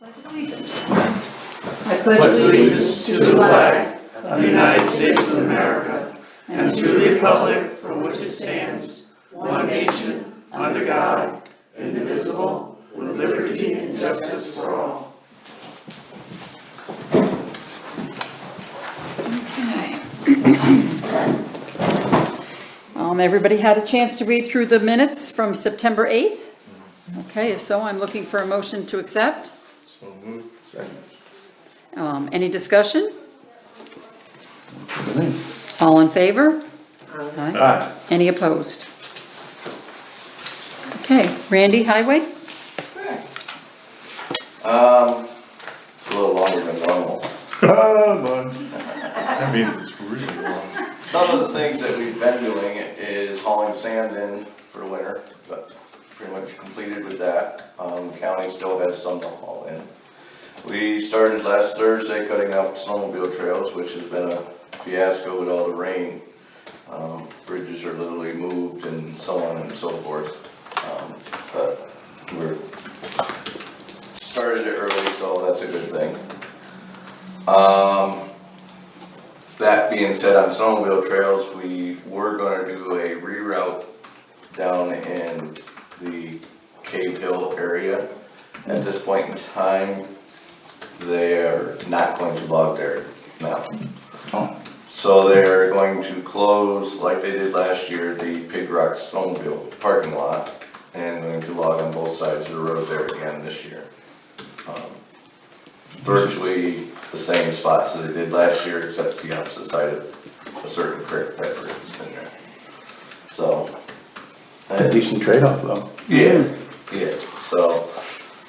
I pledge allegiance to the flag of the United States of America and to the republic for which it stands, one nation, under God, indivisible, with liberty and justice for all. Okay. Everybody had a chance to read through the minutes from September 8th? Okay, if so, I'm looking for a motion to accept. So moved. Second. Any discussion? All in favor? Aye. Aye. Any opposed? Okay, Randy, Highway? A little longer than normal. Oh, Lord. That means it's really long. Some of the things that we've been doing is hauling sand in for winter, but pretty much completed with that. The county still has some to haul in. We started last Thursday cutting out snowmobile trails, which has been a fiasco with all the rain. Bridges are literally moved and so on and so forth. But we're started it early, so that's a good thing. That being said, on snowmobile trails, we were gonna do a reroute down in the Cave Hill area. At this point in time, they are not going to log there now. So they're going to close, like they did last year, the Pig Rock snowmobile parking lot, and going to log on both sides of the road there again this year. Virtually the same spots that they did last year, except the opposite side of a certain creek that is in there. So. A decent trade-off though. Yeah, so,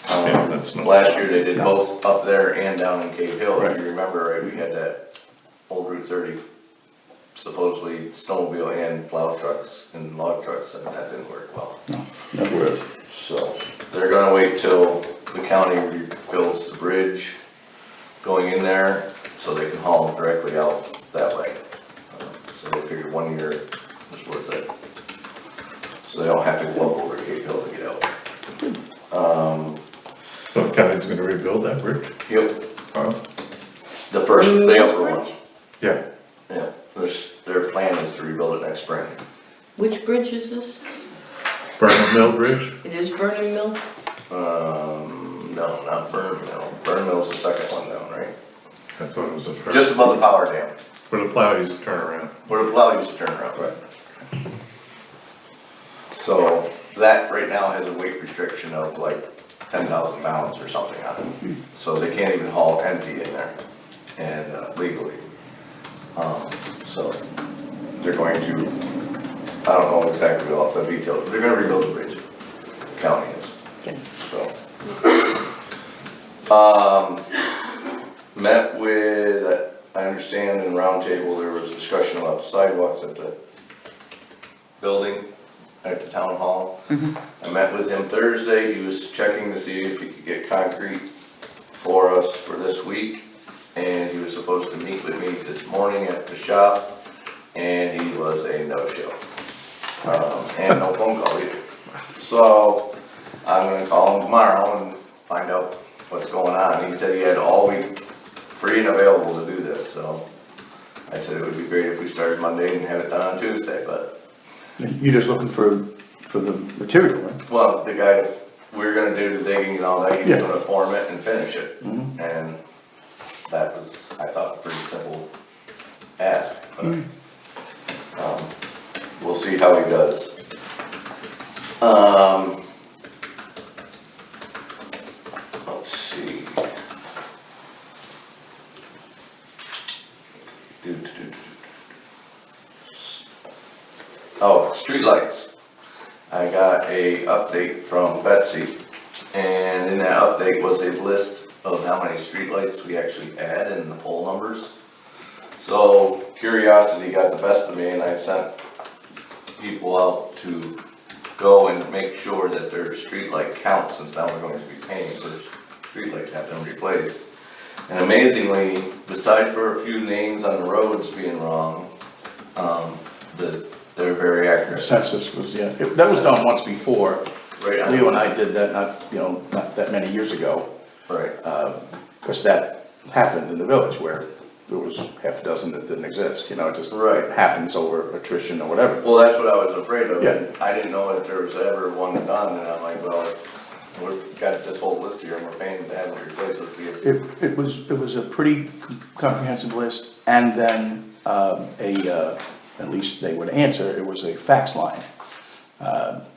Yeah, that's not- last year they did both up there and down in Cave Hill. If you remember, right, we had that old Route 30, supposedly snowmobile and plow trucks and log trucks, and that didn't work well. No, never would. So, they're gonna wait till the county rebuilds the bridge going in there, so they can haul them directly out that way. So they figured 1 year was worth it. So they don't have to go up over Cave Hill to get out. So the county's gonna rebuild that bridge? Yep, Oh, the first, the upper one. yeah. Yeah, their plan is to rebuild it next spring. Which bridge is this? Burnham Mill Bridge? It is Burning Mill? No, not Burn Mill. Burn Mill's the second one down, right? That's what it was at first. Just above the power dam, Where the plow used to turn around. where the plow used to turn around. Right. So that right now has a weight restriction of like 10,000 pounds or something on it. So they can't even haul empty in there and legally. So they're going to, I don't know exactly all the details, but they're gonna rebuild the bridge, the county is. So. Met with, I understand in roundtable there was discussion about the sidewalks at the building, at the town hall. I met with him Thursday. He was checking to see if he could get concrete for us for this week. And he was supposed to meet with me this morning at the shop, and he was a no-show. And no phone call either. So I'm gonna call him tomorrow and find out what's going on. He said he had all week free and available to do this, so I said it would be great if we started Monday and have it done on Tuesday, but. You're just looking for the material, right? Well, the guy, we're gonna do the digging and all that, he was Yeah. gonna form it and finish it. And that was, I thought, a pretty simple ask, but, we'll see how he does. Let's see. Oh, streetlights. I got a update from Betsy, and in that update was a list of how many streetlights we actually add and the pole numbers. So curiosity got the best of me, and I sent people out to go and make sure that their streetlight counts, since now we're going to be paying for streetlights to have them replaced. And amazingly, beside for a few names on the roads being wrong, they're very accurate. Census was, yeah, that was done once before. Right on. Leo and I did that not that many years ago. Right. Because that happened in the village where there was half a dozen that didn't exist, you know, it just Right. happens over attrition or whatever. Well, that's what I was afraid of. Yeah. And I didn't know that there was ever one done, and I'm like, well, we've got this whole list here and we're paying to have it replaced, let's see if. It was a pretty comprehensive list, and then, at least they would answer, it was a fax line.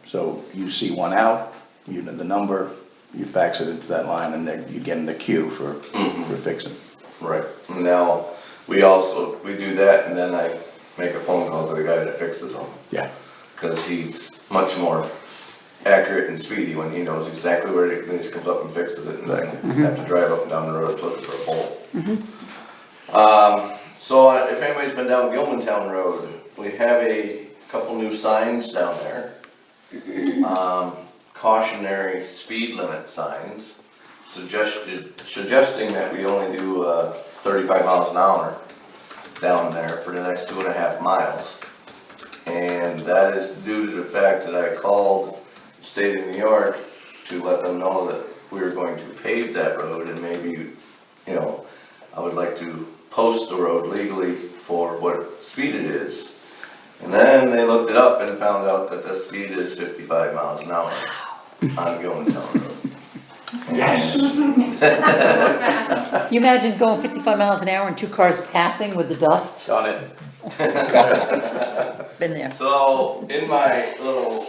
So you see one out, you know the number, you fax it into that line, and then you get in the queue for fixing. Right, now, we do that, and then I make a phone call to the guy that fixes them, Yeah, cause he's much more accurate and speedy when he knows exactly where it, when he comes up and fixes it, and then have to drive up and down the road looking for a pole. So if anybody's been down Gilmantown Road, we have a couple new signs down there. Cautionary speed limit signs, suggesting that we only do 35 miles an hour down there for the next 2.5 miles. And that is due to the fact that I called the state of New York to let them know that we were going to pave that road, and maybe, you know, I would like to post the road legally for what speed it is. And then they looked it up and found out that the speed is 55 miles an hour on Gilmantown Road. yes. You imagine going 55 miles an hour and 2 cars passing with the dust? Done it. Been there. So, in my little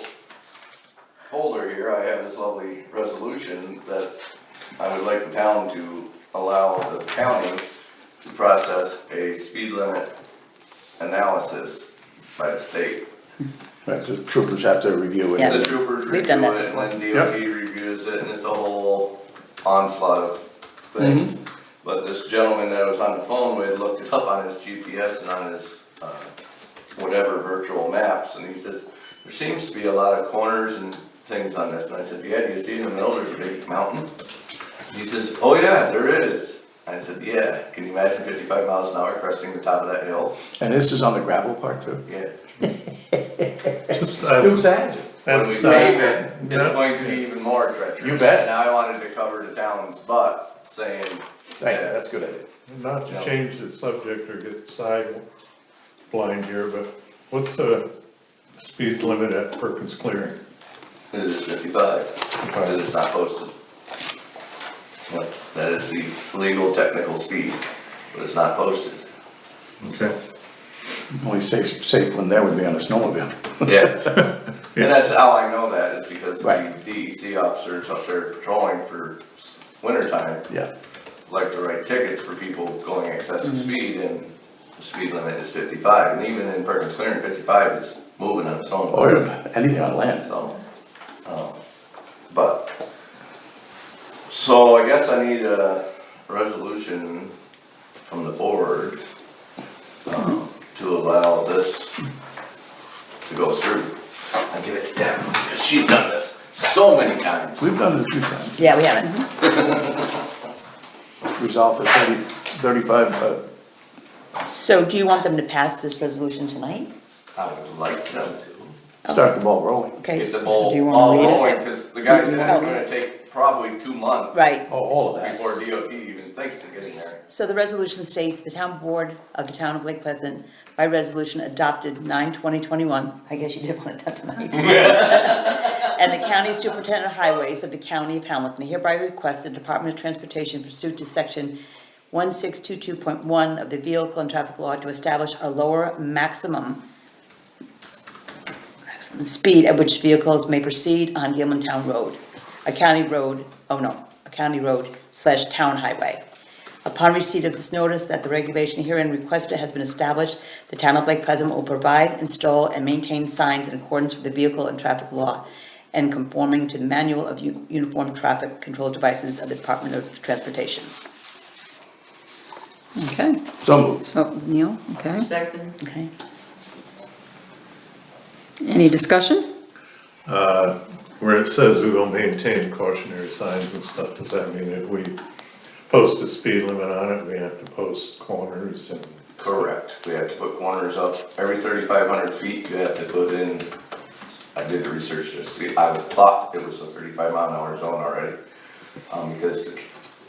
folder here, I have this lovely resolution that I would like the town to allow the county to process a speed limit analysis by the state. Right, so troopers have to review it. Yeah. The troopers We've done review that it, and then DOT reviews it, and it's a whole onslaught of things. But this gentleman that I was on the phone with looked it up on his GPS and on his, whatever virtual maps, and he says, there seems to be a lot of corners and things on this, and I said, yeah, do you see in the middle there's a big mountain? He says, oh yeah, there is. I said, yeah, can you imagine 55 miles an hour cresting the top of that hill? And this is on the gravel part too? Yeah. Just Dukes has it. When we pave it, it's going to be even more treacherous. You bet. And I wanted to cover the town's butt, saying, Thank you, that's a good idea. Not to change the subject or get side blind here, but what's the speed limit at Perkins Clearing? it is 55, it is not posted. But that is the legal technical speed, but it's not posted. Okay. Only safe one there would be on a snowmobile. Yeah. And that's how I know that, is because the Right. DEC officers up there patrolling for wintertime Yeah. like to write tickets for people going excessive speed, and the speed limit is 55, and even in Perkins Clearing, 55 is moving on its own. Or anything on land. So, so I guess I need a resolution from the board, to allow this to go through. I give it to Deb, because she's done this so many times. We've done it a few times. Yeah, we haven't. Resolve for 35, So do you want them to pass this resolution tonight? I would like them to. start the ball rolling. Okay, Get the so ball do you all wanna read rolling, it? because the guy said it's Okay. gonna take probably 2 months. Right, Oh, all of that. Before DOT even thinks of getting there. so the resolution states, the town board of the town of Lake Pleasant by resolution adopted 9/2021, I guess you did want it done tonight. And the county superintendent of highways of the county of Hamilton hereby request the Department of Transportation pursuant to section 1622.1 of the Vehicle and Traffic Law to establish a lower maximum speed at which vehicles may proceed on Gilmantown Road, a county road / town highway. Upon receipt of this notice that the regulation herein requested has been established, the town of Lake Pleasant will provide, install, and maintain signs in accordance with the vehicle and traffic law and conforming to the manual of uniform traffic control devices of the Department of Transportation. Okay, So moved. so Neil, okay. Okay. Any discussion? Where it says we will maintain cautionary signs and stuff, does that mean if we post a speed limit on it, we have to post corners and? Correct, we have to put corners up, every 3,500 feet, you have to put in, I did the research to see, I thought it was a 35 mile an hour zone already. Because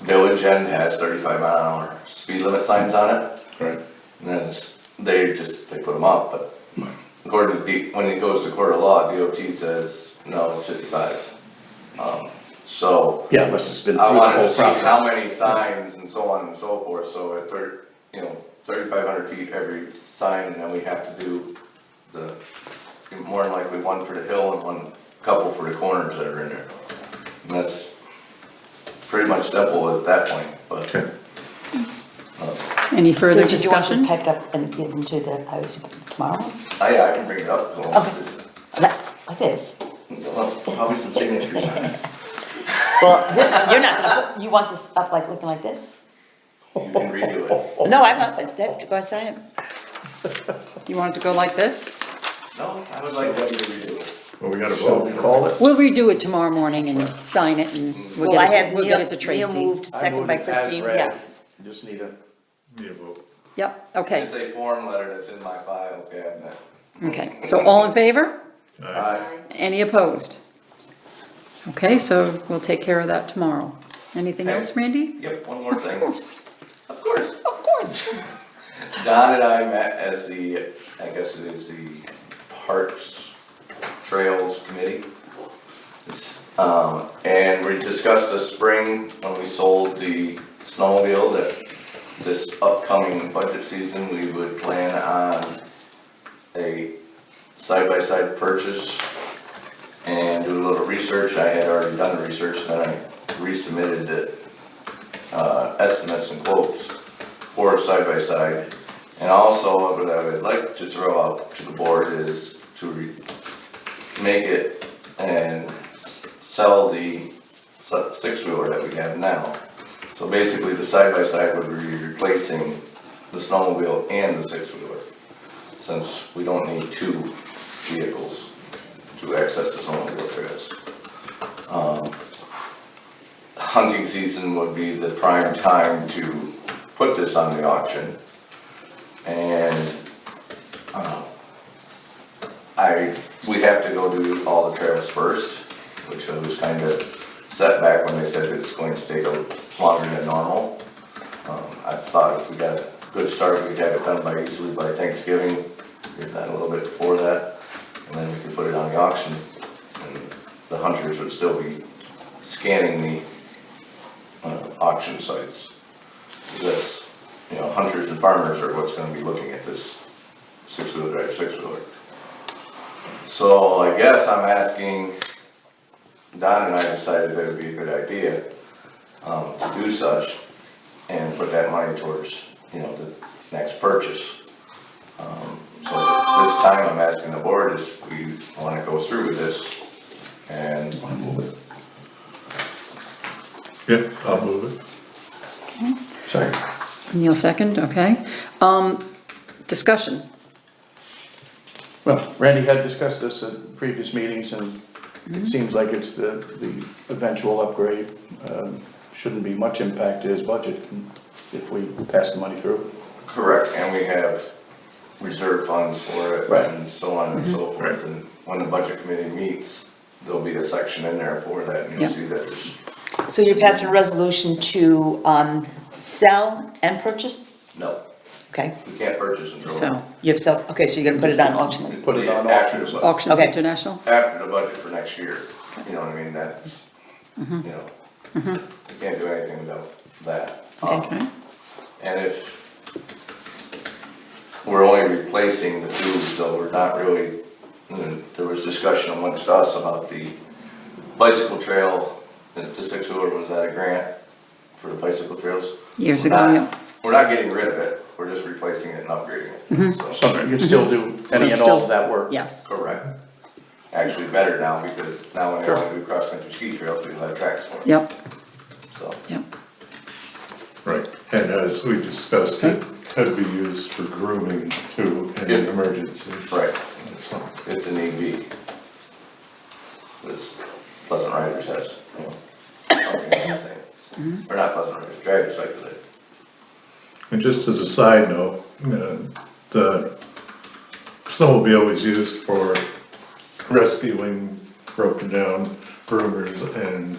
village end has 35-mile-an-hour speed limit signs on it. Right. And then they put them up, but according to, when it goes to court of law, DOT says, no, it's 55. So, Yeah, unless it's been through I the wanted whole to see how process. many signs and so on and so forth, so at 3,500 feet every sign, and then we have to do more than likely one for the hill and one couple for the corners that are in there. And that's pretty much simple at that point, but. Okay. Any further So did you want this discussion? typed up and get into the highway super tomorrow? I can bring it up, as long as it's, Like this? well, probably some signatures on it. Well, you're not gonna put, you want this up like, looking like this? You can redo it. No, I'm not, but that, go sign it. You want it to go like this? No, I would like Debbie to redo it. Well, we gotta So vote. we call it. We'll redo it tomorrow morning and sign it and we'll Well, I get have it, we'll get it to Neil Tracy. moved, I second moved by it as Christine. read. Yes. Just need a, Need a vote. Yep, okay, It's a form letter that's in my file cabinet. okay. So all in favor? Aye. Any opposed? Okay, so we'll take care of that tomorrow. Anything Okay. else, Randy? Yep, one more Of thing. course, Of course. of course. Don and I met as I guess it is the Parks Trails Committee. And we discussed this spring when we sold the snowmobile that this upcoming budget season, we would plan on a side-by-side purchase and do a little research. I had already done the research, and then I resubmitted the estimates and quotes for side-by-side. And also, what I would like to throw out to the board is to make it and sell the six-wheeler that we have now. So basically, the side-by-side would be replacing the snowmobile and the six-wheeler, since we don't need two vehicles to access the snowmobile trails. Hunting season would be the prime time to put this on the auction. And we have to go do all the trails first, which I was kind of set back when they said it's going to take longer than normal. I thought if we got a good start, we'd have it done easily by Thanksgiving, get that a little bit before that, and then we could put it on the auction. And the hunters would still be scanning the auction sites. Because, hunters and farmers are what's gonna be looking at this six-wheel drive six-wheeler. So I guess I'm asking, Don and I decided that it'd be a good idea to do such and put that money towards, the next purchase. So this time I'm asking the board is we wanna go through with this and I'll move it. Yeah, I'll move it. Sorry. Neil second, okay. Discussion. Well, Randy had discussed this at previous meetings, and it seems like it's the eventual upgrade. Shouldn't be much impact to his budget if we pass the money through. correct, and we have reserve funds for it Right. and so on and so forth. And when the budget committee meets, there'll be a section in there for that, and you'll Yep. see that there's, So you're passing a resolution to, sell and purchase? no, Okay, we can't purchase until. So, you have sell, okay, so you're gonna put it on auction. Put it on After auction. the budget. Auctions Okay. International? After the budget for next year, you know what I mean, that's, you can't do anything without that. Okay. And if we're only replacing the tubes, so we're not really, there was discussion amongst us about the bicycle trail, the six-wheeler was at a grant for the bicycle trails. Years We're ago, not- yeah. We're not getting rid of it, we're just replacing it and upgrading it, so. So you can still do any and all of that work. Yes, Correct. Actually better now, because now when they Sure. want to do cross-country ski trails, we have tracks for it, yep, so. yep. Right, and as we discussed, it could be used for grooming too in an Yeah. emergency. Right. So, If the need be. This Pleasant Riders has, something I'm saying. Or not Pleasant Riders, Drivers Cycle Day. And just as a side note, the snowmobile was used for rescuing broken down groomers and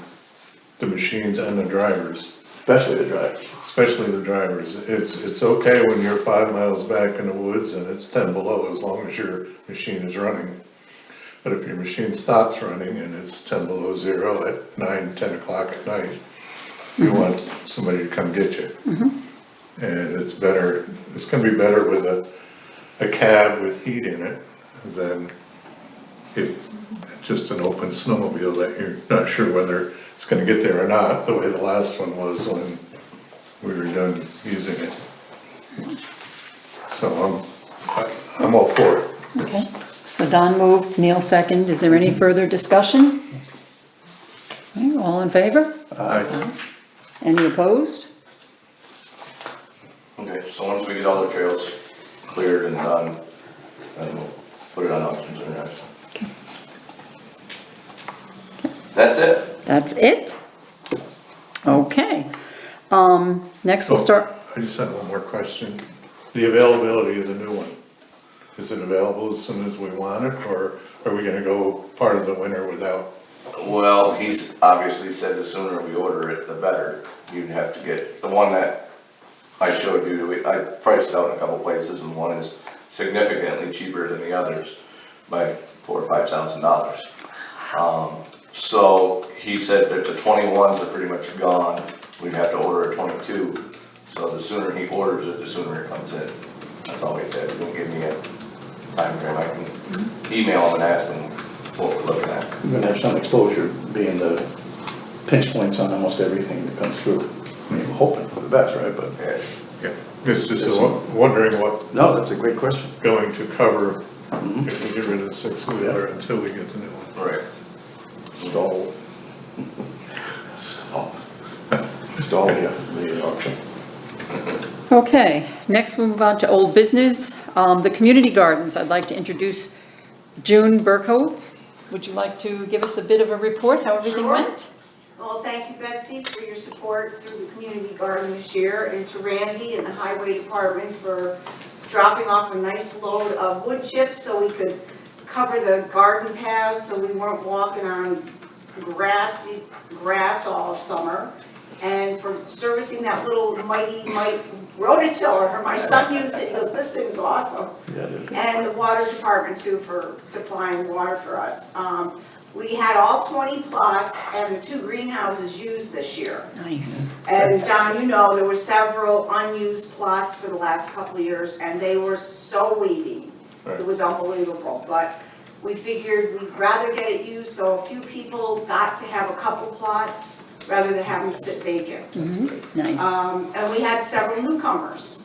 the machines and the drivers Especially the drive. especially the drivers. It's okay when you're 5 miles back in the woods and it's 10 below, as long as your machine is running. But if your machine stops running and it's 10 below zero at 9, 10 o'clock at night, you want somebody to come get you. And it's gonna be better with a cab with heat in it than if just an open snowmobile that you're not sure whether it's gonna get there or not, the way the last one was when we were done using it. So I'm all for it. Okay, so Don moved, Neil second. Is there any further discussion? Okay, all in favor? Aye. Any opposed? Okay, so once we get all the trails cleared and done, then we'll put it on auctions international. Okay. That's it. That's it? Okay. Next we'll Oh, start, I just have one more question. The availability of the new one. Is it available as soon as we want it, or are we gonna go part of the winter without? Well, he's obviously said the sooner we order it, the better. You'd have to get, the one that I showed you, I priced out in a couple places, and one is significantly cheaper than the others by $4,000 or $5,000. So he said that the 21s are pretty much gone, we'd have to order a 22. So the sooner he orders it, the sooner it comes in. That's all he said. He didn't give me a time frame. I can email him and ask him what we're looking at. You're gonna have some exposure being the pinch points on almost everything that comes through. I mean, we're hoping for the best, right, but. Yeah. Yeah, it's just wondering what No, that's a great question. going to cover if we get rid of the 6-wheeler until we get the new one. Right. Stall. Stall the auction. okay, next we'll move on to old business. The community gardens, I'd like to introduce June Burkholz. Would you like to give us a bit of a report, how everything Sure. went? Well, thank you, Betsy, for your support through the community garden this year, and to Randy and the highway department for dropping off a nice load of wood chips so we could cover the garden paths so we weren't walking on grass all summer. And for servicing that little mighty rototiller. My son used it, he goes, this thing's awesome. And the water department too for supplying water for us. We had all 20 plots and the 2 greenhouses used this year. Nice. And John, you know, there were several unused plots for the last couple of years and they were so weedy. Right. It was unbelievable, but we figured we'd rather get it used, so a few people got to have a couple plots rather than have them sit vacant. Nice. And we had several newcomers.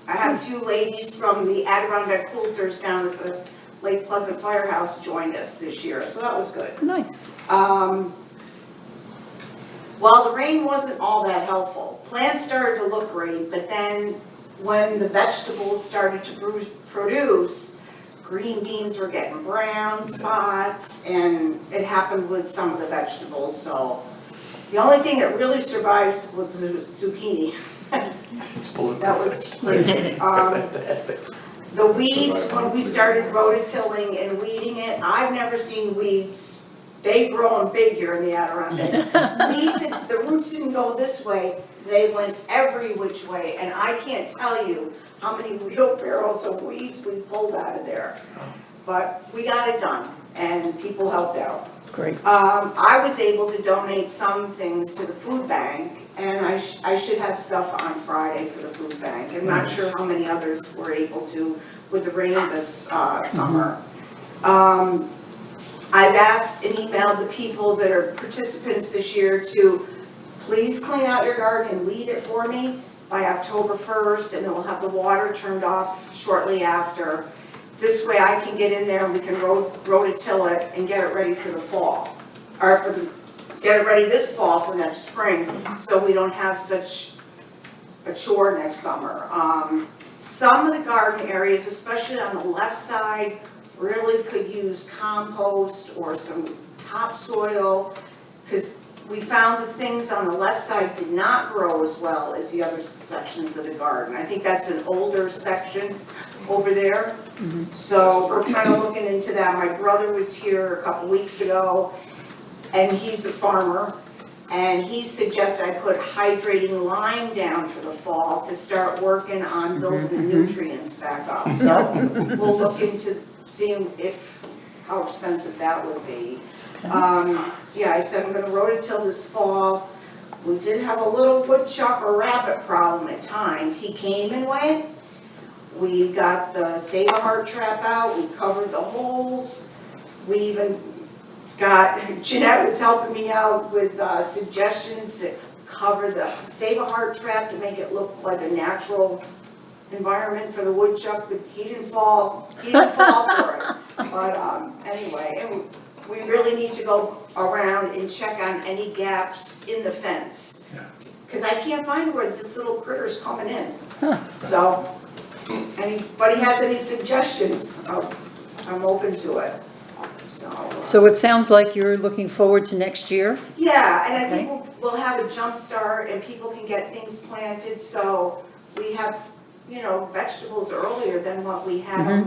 I had a few ladies from the Adirondack Coulters down at the Lake Pleasant Firehouse joined us this year, so that was good. Nice. While the rain wasn't all that helpful, plants started to look great, but then when the vegetables started to produce, green beans were getting brown spots, and it happened with some of the vegetables, so the only thing that really survived was the zucchini. It's bulletproof. That was crazy. Fantastic. The weeds, when we started rototilling and weeding it, I've never seen weeds, they grow big here in the Adirondacks. Weeds, the roots didn't go this way, they went every which way, and I can't tell you how many wheelbarrows of weeds we pulled out of there. But we got it done, and people helped out. Great. I was able to donate some things to the food bank, and I should have stuff on Friday for the food bank. I'm not sure how many others were able to with the rain this summer. I've asked and emailed the people that are participants this year to please clean out your garden and weed it for me by October 1st, and then we'll have the water turned off shortly after. This way I can get in there and we can rototill it and get it ready for the fall. Or get it ready this fall for next spring, so we don't have such a chore next summer. Some of the garden areas, especially on the left side, really could use compost or some topsoil, because we found the things on the left side did not grow as well as the other sections of the garden. I think that's an older section over there. So we're kind of looking into that. My brother was here a couple weeks ago, and he's a farmer, And he suggested I put hydrating lime down for the fall to start working on building the nutrients back up. So we'll look into seeing how expensive that would be. Yeah, I said I'm gonna rototill this fall. We did have a little woodchuck or rabbit problem at times. He came and went. We got the Save a Heart trap out, we covered the holes. We even got, Jeanette was helping me out with suggestions to cover the Save a Heart trap to make it look like a natural environment for the woodchuck, but he didn't fall for it. But anyway, and we really need to go around and check on any gaps in the fence. Because I can't find where this little critter's coming in. So, anybody has any suggestions, I'm open to it. So it sounds like you're looking forward to next year? Yeah, and I think we'll have a jump start and people can get things planted, so we have, vegetables earlier than what we had.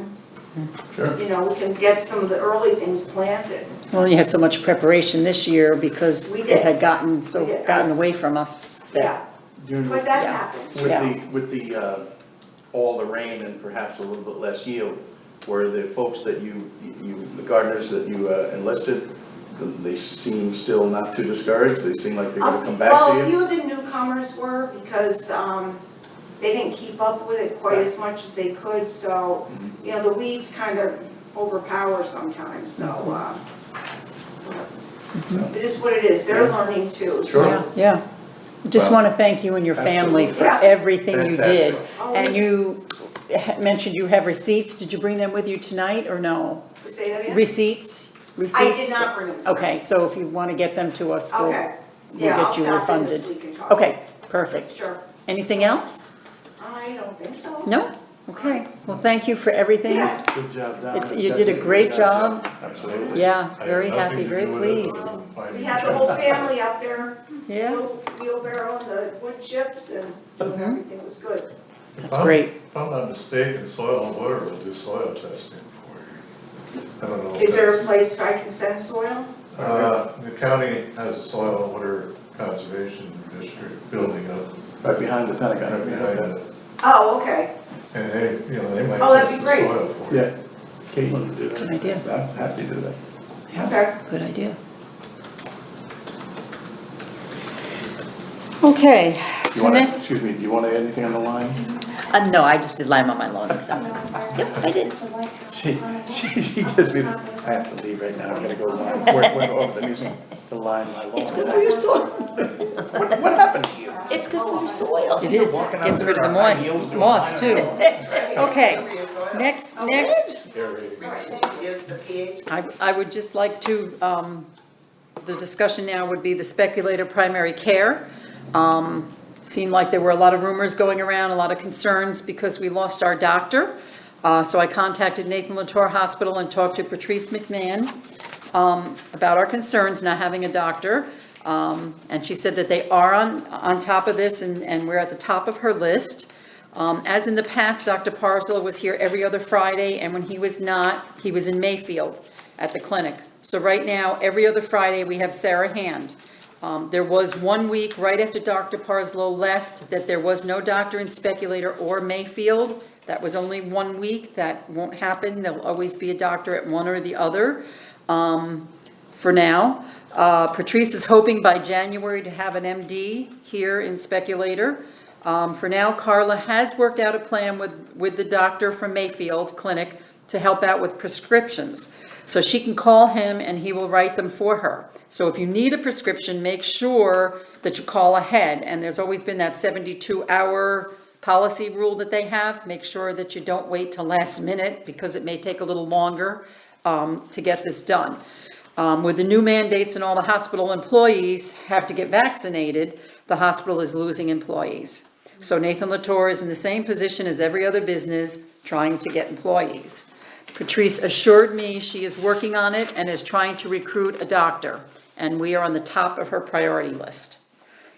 Sure. We can get some of the early things planted. Well, you had so much preparation this year because We did. it had gotten We did. away from us. Yeah, June, but that happens. with the, all the rain and perhaps a little bit less yield, were the folks that the gardeners that you enlisted, they seem still not too discouraged? They seem like they're gonna come back to Well, a you? few of the newcomers were because they didn't keep up with it quite as much as they could, so, the weeds kind of overpower sometimes, so, it is what it is, they're learning too. so- Sure. Yeah. Just Well, want to thank you and your family for absolutely. everything you did. Fantastic. Oh, And you mentioned you have receipts. Did you bring them with you tonight or no? Say that again? Receipts? I did not bring them tonight. Okay, so if you want to get them to us, we'll Okay, we'll yeah, I'll get you stop in refunded. this week and talk. Okay, perfect. Sure, Anything else? I don't think so. No? Okay, well, thank you for everything. Yeah. Good job, Don. It's- you did a great job. Absolutely. Yeah, I had very nothing happy, to very do with it, pleased. finding We had the whole family up there, Yeah, wheelbarrow and the wood chips and everything was good. that's great. If I'm not mistaken, Soil and Water will do soil testing for you. I don't know. if Is there a that's- place where I can send soil? The county has a soil and water conservation district building up Right behind the Pentagon. right behind it. Oh, okay, And they, they might Oh, that'd test be the great. soil for you. Yeah, Caitlin would do that. Good idea. I'm happy to do that. okay. Good idea. Okay, You so wanna, next, excuse me, do you want to add anything on the line? No, I just did lime on my lawn, except, yep, I did. She gives me this, I have to leave right now, I gotta go work over the music to line my lawn. It's good for your soil. What happened to you? It's good for your soil. it is, walking out gets there rid of the in high moss, heels doing moss too. mine. Okay, next, I would just like to, the discussion now would be the speculator primary care. Seemed like there were a lot of rumors going around, a lot of concerns because we lost our doctor. So I contacted Nathan Latour Hospital and talked to Patrice McMahon about our concerns not having a doctor. And she said that they are on top of this and we're at the top of her list. As in the past, Dr. Parslow was here every other Friday, and when he was not, he was in Mayfield at the clinic. So right now, every other Friday, we have Sarah Hand. There was 1 week right after Dr. Parslow left that there was no doctor in Speculator or Mayfield. That was only 1 week. That won't happen. There'll always be a doctor at one or the other for now. Patrice is hoping by January to have an MD here in Speculator. For now, Carla has worked out a plan with the doctor from Mayfield Clinic to help out with prescriptions. So she can call him and he will write them for her. So if you need a prescription, make sure that you call ahead. And there's always been that 72-hour policy rule that they have. Make sure that you don't wait till last minute because it may take a little longer to get this done. With the new mandates and all the hospital employees have to get vaccinated, the hospital is losing employees. So Nathan Latour is in the same position as every other business trying to get employees. Patrice assured me she is working on it and is trying to recruit a doctor, and we are on the top of her priority list.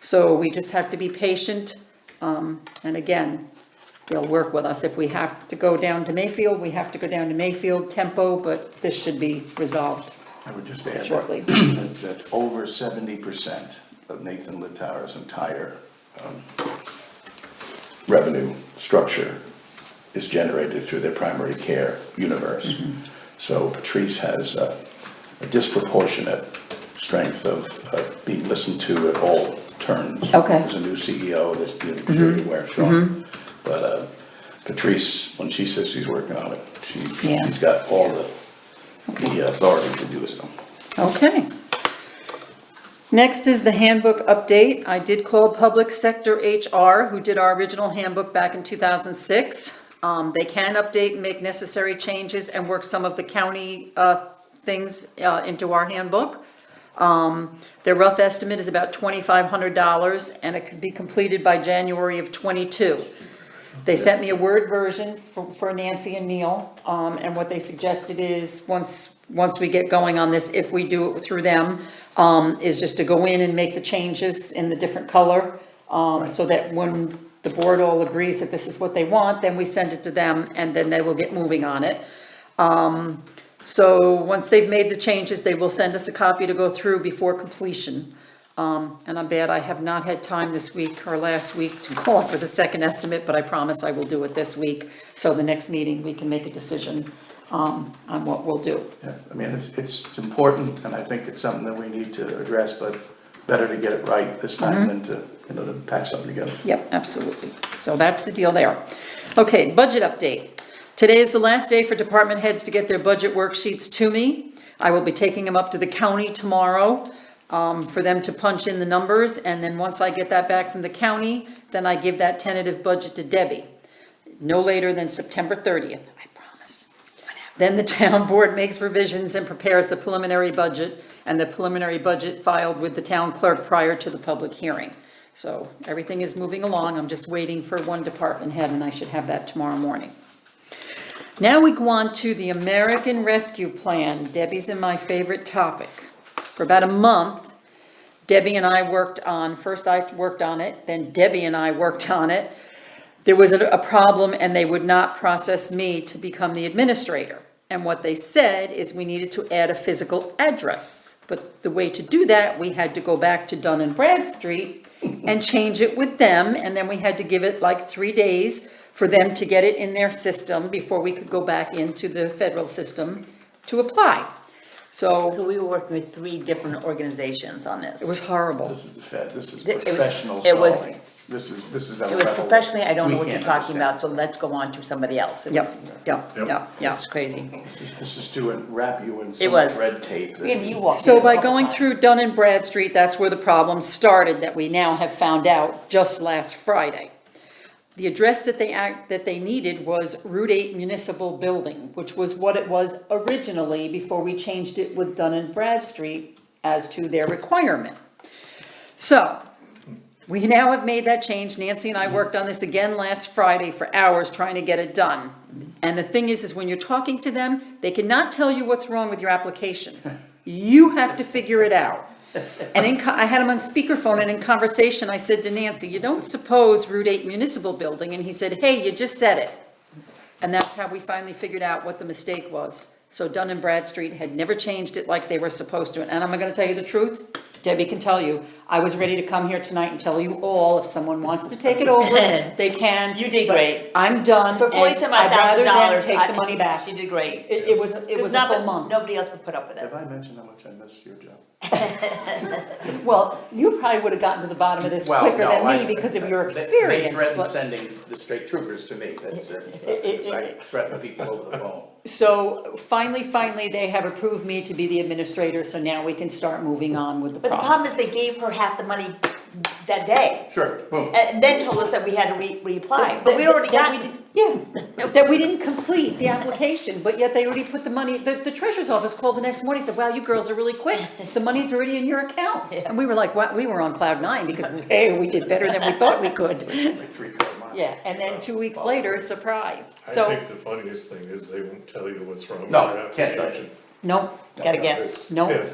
So we just have to be patient, and again, they'll work with us. If we have to go down to Mayfield, we have to go down to Mayfield tempo, but this should be resolved I would just add shortly. that over 70% Nathan Littauer's entire revenue structure is generated through their primary care universe. So Patrice has a disproportionate strength of being listened to at all turns. Okay. There's a new CEO that I'm sure you're aware of, Sean. But Patrice, when she says she's working on it, Yeah. she's got all the authority to do so. Okay. Next is the handbook update. I did call Public Sector HR, who did our original handbook back in 2006. They can update and make necessary changes and work some of the county things into our handbook. Their rough estimate is about $2,500, and it could be completed by January of '22. They sent me a Word version for Nancy and Neil, and what they suggested is, once we get going on this, if we do it through them, is just to go in and make the changes in the different color, so that when the board all agrees that this is what they want, then we send it to them, and then they will get moving on it. So once they've made the changes, they will send us a copy to go through before completion. And I'm bad, I have not had time this week or last week to call for the second estimate, but I promise I will do it this week. So the next meeting, we can make a decision on what we'll do. Yeah, I mean, it's important, and I think it's something that we need to address, but better to get it right this time than to patch something together. Yep, absolutely. So that's the deal there. Okay, budget update. Today is the last day for department heads to get their budget worksheets to me. I will be taking them up to the county tomorrow for them to punch in the numbers, and then once I get that back from the county, then I give that tentative budget to Debbie. No later than September 30th, I promise. Then the town board makes revisions and prepares the preliminary budget, and the preliminary budget filed with the town clerk prior to the public hearing. So everything is moving along. I'm just waiting for one department head, and I should have that tomorrow morning. Now we go on to the American Rescue Plan. Debbie's and my favorite topic. For about a month, Debbie and I worked on, first I worked on it, then Debbie and I worked on it. There was a problem, and they would not process me to become the administrator. And what they said is we needed to add a physical address. But the way to do that, we had to go back to Dun and Bradstreet and change it with them, and then we had to give it like 3 days for them to get it in their system before we could go back into the federal system to apply. So we were working with 3 different organizations on this. it was horrible. This is the Fed, this is It was- professional it was- stalling. This is It was unraveled. professionally, I don't know We what you're can't talking about, understand. so let's go on to somebody else. It Yep, was- yep. It's crazy. This is to wrap you in It some was. red tape. that- You walked So in by a couple going times. through Dun and Bradstreet, that's where the problem started, that we now have found out just last Friday. The address that they needed was Route 8 Municipal Building, which was what it was originally before we changed it with Dun and Bradstreet as to their requirement. So, we now have made that change. Nancy and I worked on this again last Friday for hours trying to get it done. And the thing is when you're talking to them, they cannot tell you what's wrong with your application. You have to figure it out. And I had him on speakerphone, and in conversation, I said to Nancy, you don't suppose Route 8 Municipal Building? And he said, hey, you just said it. And that's how we finally figured out what the mistake was. So Dun and Bradstreet had never changed it like they were supposed to. And I'm gonna tell you the truth, Debbie can tell you, I was ready to come here tonight and tell you all, if someone wants to take it over, they can. You did but great. I'm done, For and I'd rather them $47,000, take the money back. She did great. It was a full month. Nobody else would put up with it. Have I mentioned how much I miss your job? Well, you probably would have gotten to the bottom of this quicker than me because of your They experience, threatened but. sending the state troopers to me, that's, I threaten people over the phone. So finally, they have approved me to be the administrator, so now we can start moving on with the But the process. problem is they gave her half the money that day, Sure, boom. and then told us that we had to reapply, but we already got. That we didn't complete the application, but yet they already put the money, the treasurer's office called the next morning and said, wow, you girls are really quick, the money's already in your account. Yeah. And we were like, wow, we were on cloud 9 because, hey, we did better than we thought we could. Like 3 quarter mile. Yeah, and then 2 weeks later, surprise. I So, think the funniest thing is they won't tell you what's wrong with No, your can't tell you. application. nope, Gotta guess. nope, Yeah.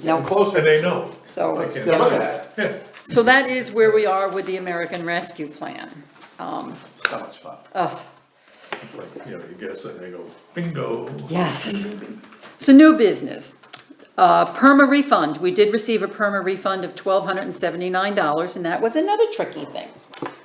no. And they know. So, They can't They're tell looking you. at it, Yeah. so that is where we are with the American Rescue Plan. so much fun. It's like, you know, you guess it, and they go, bingo. Yes. So new business. Perma refund, we did receive a perma refund of $1,279, and that was another tricky thing.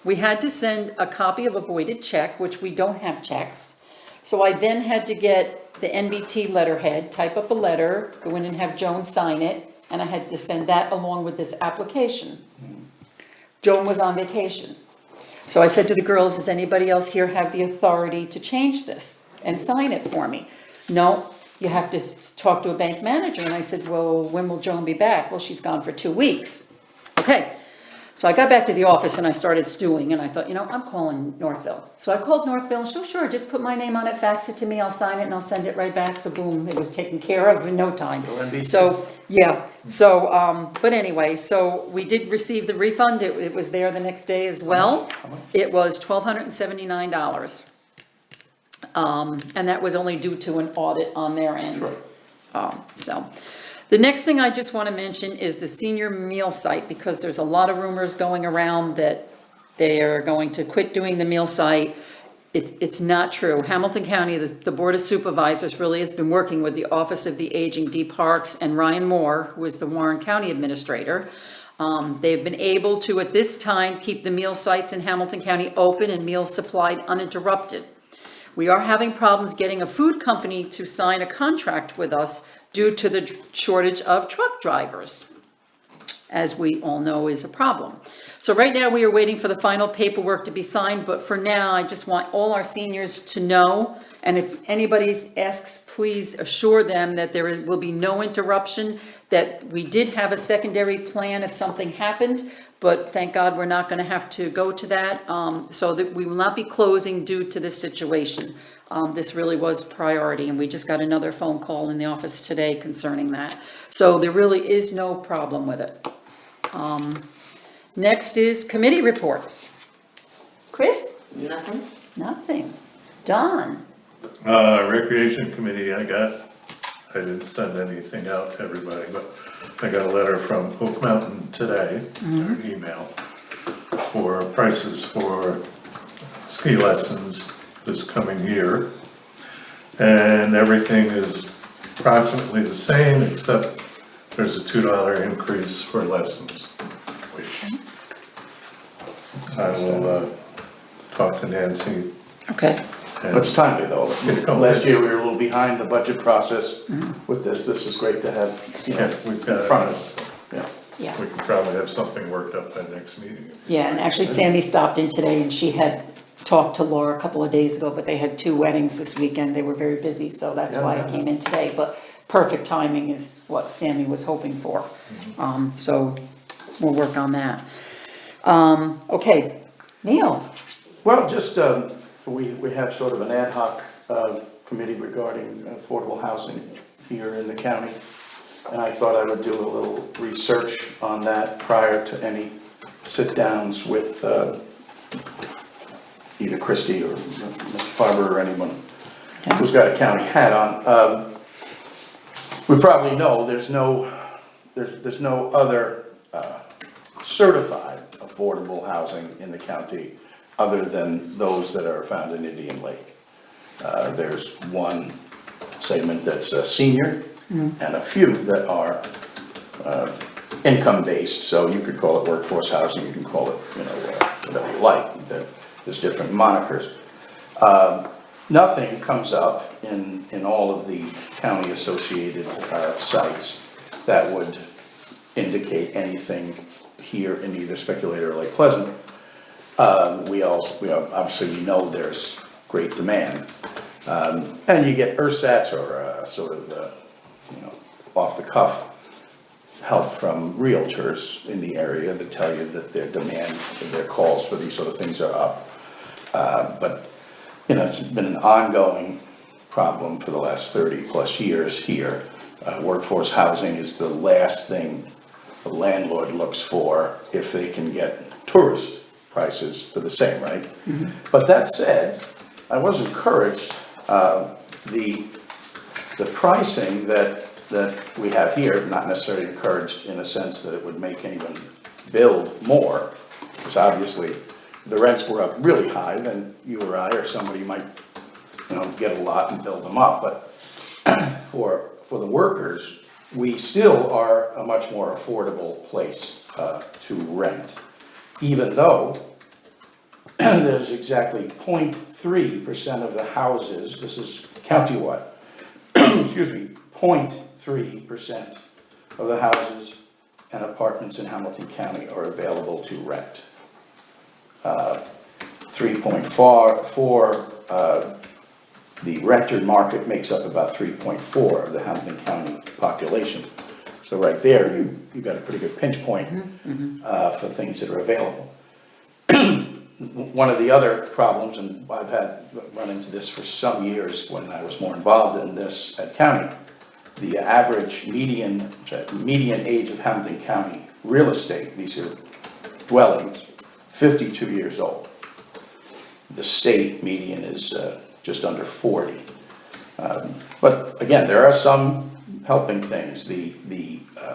We had to send a copy of a voided check, which we don't have checks. So I then had to get the NBT letterhead, type up a letter, go in and have Joan sign it, and I had to send that along with this application. Joan was on vacation. So I said to the girls, does anybody else here have the authority to change this and sign it for me? No, you have to talk to a bank manager. And I said, well, when will Joan be back? Well, she's gone for 2 weeks. Okay. So I got back to the office and I started stewing, and I thought, I'm calling Northville. So I called Northville and she sure, just put my name on it, fax it to me, I'll sign it and I'll send it right back. So boom, it was taken care of in no time. So, yeah, so, but anyway, so we did receive the refund. It was there the next day as well. It was $1,279. And that was only due to an audit on their end. So. The next thing I just want to mention is the senior meal site, because there's a lot of rumors going around that they are going to quit doing the meal site. It's not true. Hamilton County, the Board of Supervisors really has been working with the Office of the Aging, Dee Parks, and Ryan Moore, who is the Warren County Administrator. They've been able to, at this time, keep the meal sites in Hamilton County open and meals supplied uninterrupted. We are having problems getting a food company to sign a contract with us due to the shortage of truck drivers, as we all know is a problem. So right now we are waiting for the final paperwork to be signed, but for now I just want all our seniors to know, and if anybody asks, please assure them that there will be no interruption, that we did have a secondary plan if something happened, but thank God we're not going to have to go to that, so that we will not be closing due to this situation. This really was a priority, and we just got another phone call in the office today concerning that. So there really is no problem with it. Next is committee reports. Chris? Nothing? Nothing. Don? Recreation Committee, I didn't send anything out to everybody, but I got a letter from Oak Mountain today, or an email, for prices for ski lessons this coming year. And everything is approximately the same, except there's a $2 increase for lessons, which I will talk to Nancy. Okay. and- But it's timely though. Yeah. Last year, we were a little behind the budget process with this. This is great to have, Yeah, we've in got, front of us. Yeah. Yeah. we can probably have something worked up by next meeting. Yeah, and actually Sandy stopped in today and she had talked to Laura a couple of days ago, but they had 2 weddings this weekend. They were very busy, so that's why I came in today. But perfect timing is what Sandy was hoping for. So we'll work on that. Okay, Neil? Well, just, we have sort of an ad hoc committee regarding affordable housing here in the county. And I thought I would do a little research on that prior to any sit-downs with either Christie or Mr. Farber or anyone who's got a county hat on. We probably know there's no other certified affordable housing in the county other than those that are found in Indian Lake. There's one segment that's a senior and a few that are income-based, so you could call it workforce housing, you can call it, whatever you like. There's different monikers. Nothing comes up in all of the county-associated sites that would indicate anything here in either Speculator or Lake Pleasant. Obviously we know there's great demand. And you get ersatz or sort of, off-the-cuff help from realtors in the area that tell you that their demand, their calls for these sort of things are up. But, it's been an ongoing problem for the last 30+ years here. Workforce housing is the last thing the landlord looks for if they can get tourist prices for the same, right? But that said, I was encouraged, the pricing that we have here, not necessarily encouraged in a sense that it would make anyone build more, because obviously if the rents were up really high, then you or I or somebody might, get a lot and build them up. But for the workers, we still are a much more affordable place to rent, even though there's exactly 0.3% of the houses, this is countywide, excuse me, 0.3% of the houses and apartments in Hamilton County are available to rent. 3.4, the rented market makes up about 3.4 of the Hamilton County population. So right there, you got a pretty good pinch point for things that are available. One of the other problems, and I've run into this for some years when I was more involved in this at county, the average median age of Hamilton County real estate, these are dwellings, 52 years old. The state median is just under 40. But again, there are some helping things. The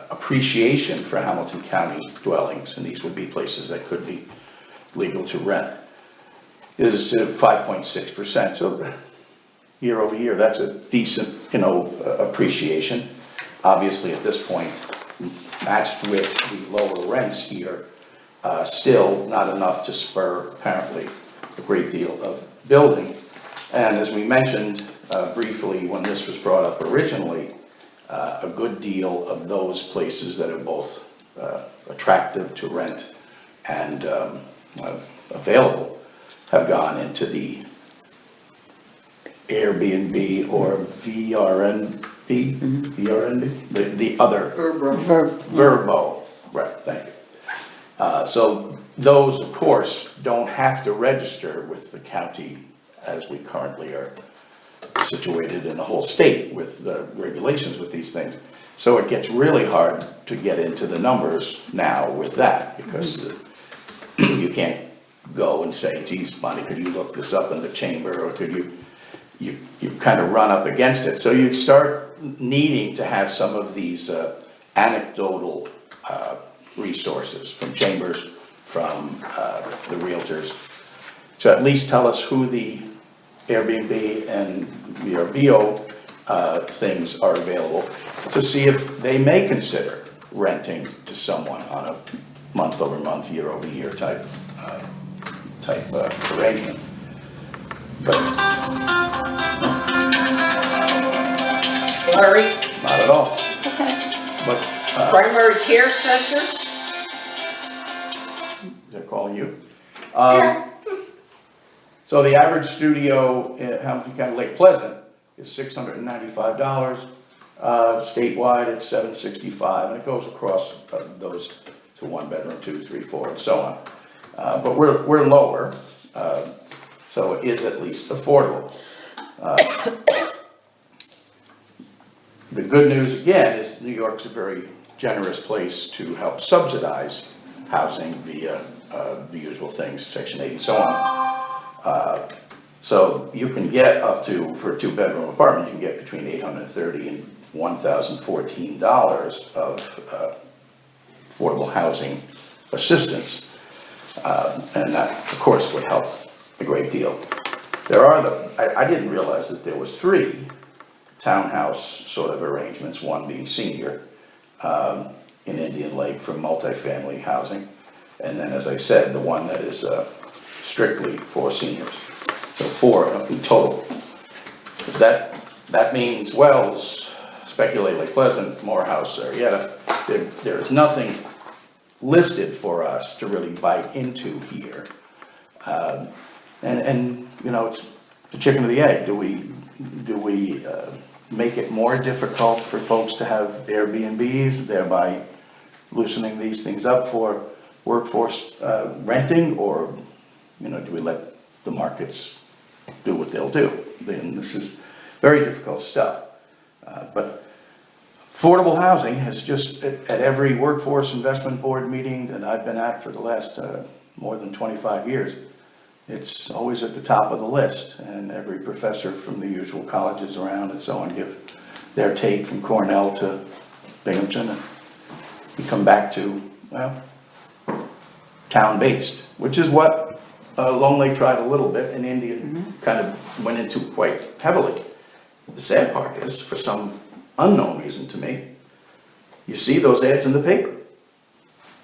appreciation for Hamilton County dwellings, and these would be places that could be legal to rent, is to 5.6%. So year over year, that's a decent, appreciation. Obviously, at this point, matched with the lower rents here, still not enough to spur apparently a great deal of building. And as we mentioned briefly when this was brought up originally, a good deal of those places that are both attractive to rent and available have gone into the Airbnb or VRNB, the other Verbo, right? Thank you. So those, of course, don't have to register with the county as we currently are situated in the whole state with the regulations with these things. So it gets really hard to get into the numbers now with that, because you can't go and say, geez, Bonnie, could you look this up in the chamber, or could you kind of run up against it. So you start needing to have some of these anecdotal resources from chambers, from the realtors, to at least tell us who the Airbnb and VRBO things are available, to see if they may consider renting to someone on a month over month, year over year type arrangement. But Larry, not at all. It's okay. But primary care center? they're calling you. So the average studio in Hamilton County Lake Pleasant is $695. Statewide, it's $765, and it goes across those to 1 bedroom, 2, 3, 4, and so on. But we're lower, so it is at least affordable. The good news again is New York's a very generous place to help subsidize housing via the usual things, Section 8 and so on. So you can get up to, for a 2-bedroom apartment, you can get between $830 and $1,014 of affordable housing assistance. And that, of course, would help a great deal. There are I didn't realize that there was 3 townhouse sort of arrangements, one being senior in Indian Lake for multifamily housing. And then, as I said, the one that is strictly for seniors. So 4 in total. That means Wells, Speculator Lake Pleasant, Morehouse, Arietta, there's nothing listed for us to really bite into here. And it's the chicken or the egg. Do we make it more difficult for folks to have Airbnbs, thereby loosening these things up for workforce renting, or do we let the markets do what they'll do? Then this is very difficult stuff. But affordable housing has just, at every workforce investment board meeting that I've been at for the last more than 25 years, it's always at the top of the list, and every professor from the usual colleges around and so on give their take, from Cornell to Binghamton, and we come back to, well, town-based, which is what Lone Lake tried a little bit, and Indian kind of went into quite heavily. The sad part is, for some unknown reason to me, you see those ads in the paper.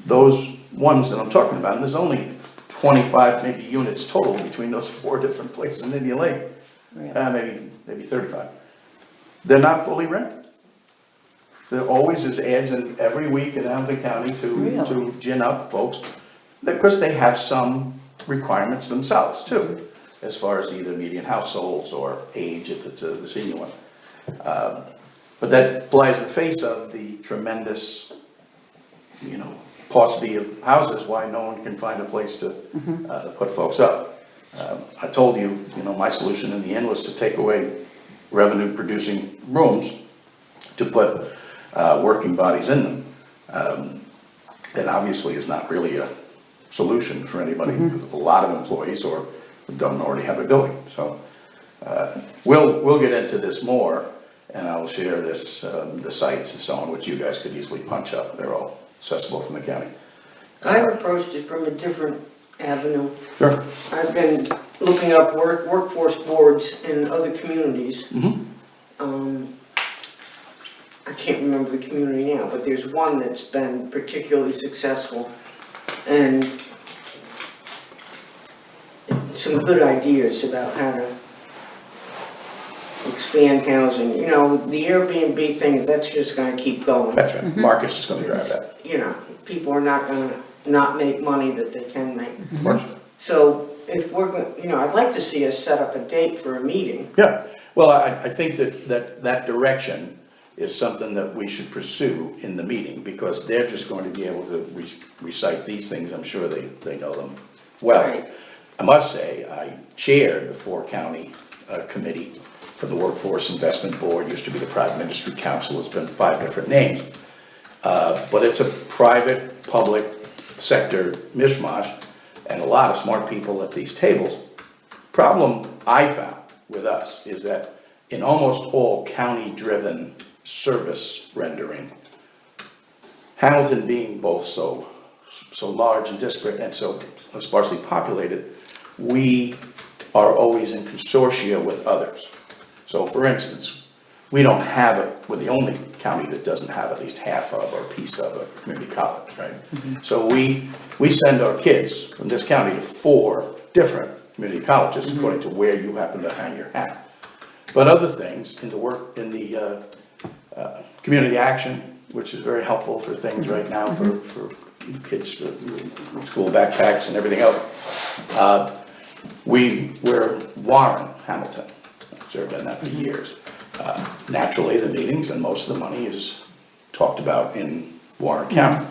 Those ones that I'm talking about, and there's only 25 maybe units total between those 4 different places in Indian Lake. Maybe 35. They're not fully rented. There always is ads in every week in Hamilton County to gin up folks. Of course, they have some requirements themselves too, as far as either median households or age, if it's a senior one. But that flies in the face of the tremendous, paucity of houses, why no one can find a place to put folks up. I told you, my solution in the end was to take away revenue producing rooms to put working bodies in them. That obviously is not really a solution for anybody with a lot of employees or who don't already have a building. So we'll get into this more, and I will share this, the sites and so on, which you guys could easily punch up. They're all accessible from the county. I've approached it from a different avenue. Sure. I've been looking up workforce boards in other communities. I can't remember the community now, but there's one that's been particularly successful, and some good ideas about how to expand housing. The Airbnb thing, that's just gonna keep going. That's right. Marcus is gonna drive that. People are not gonna not make money that they can make. Of course. So if we're going, I'd like to see us set up a date for a meeting. Yeah, well, I think that direction is something that we should pursue in the meeting, because they're just going to be able to recite these things. I'm sure they know them well. Right. I must say, I chaired the 4-county committee for the Workforce Investment Board. Used to be the Private Industry Council. It's been 5 different names. But it's a private, public sector mishmash, and a lot of smart people at these tables. Problem I found with us is that in almost all county-driven service rendering, Hamilton being both so large and disparate and so sparsely populated, we are always in consortia with others. So for instance, we don't have it, we're the only county that doesn't have at least half of or a piece of a community college, right? So we send our kids from this county to 4 different community colleges according to where you happen to hang your hat. But other things in the community action, which is very helpful for things right now for kids, for school backpacks and everything else. We're Warren, Hamilton. I've served in that for years. Naturally, the meetings and most of the money is talked about in Warren County.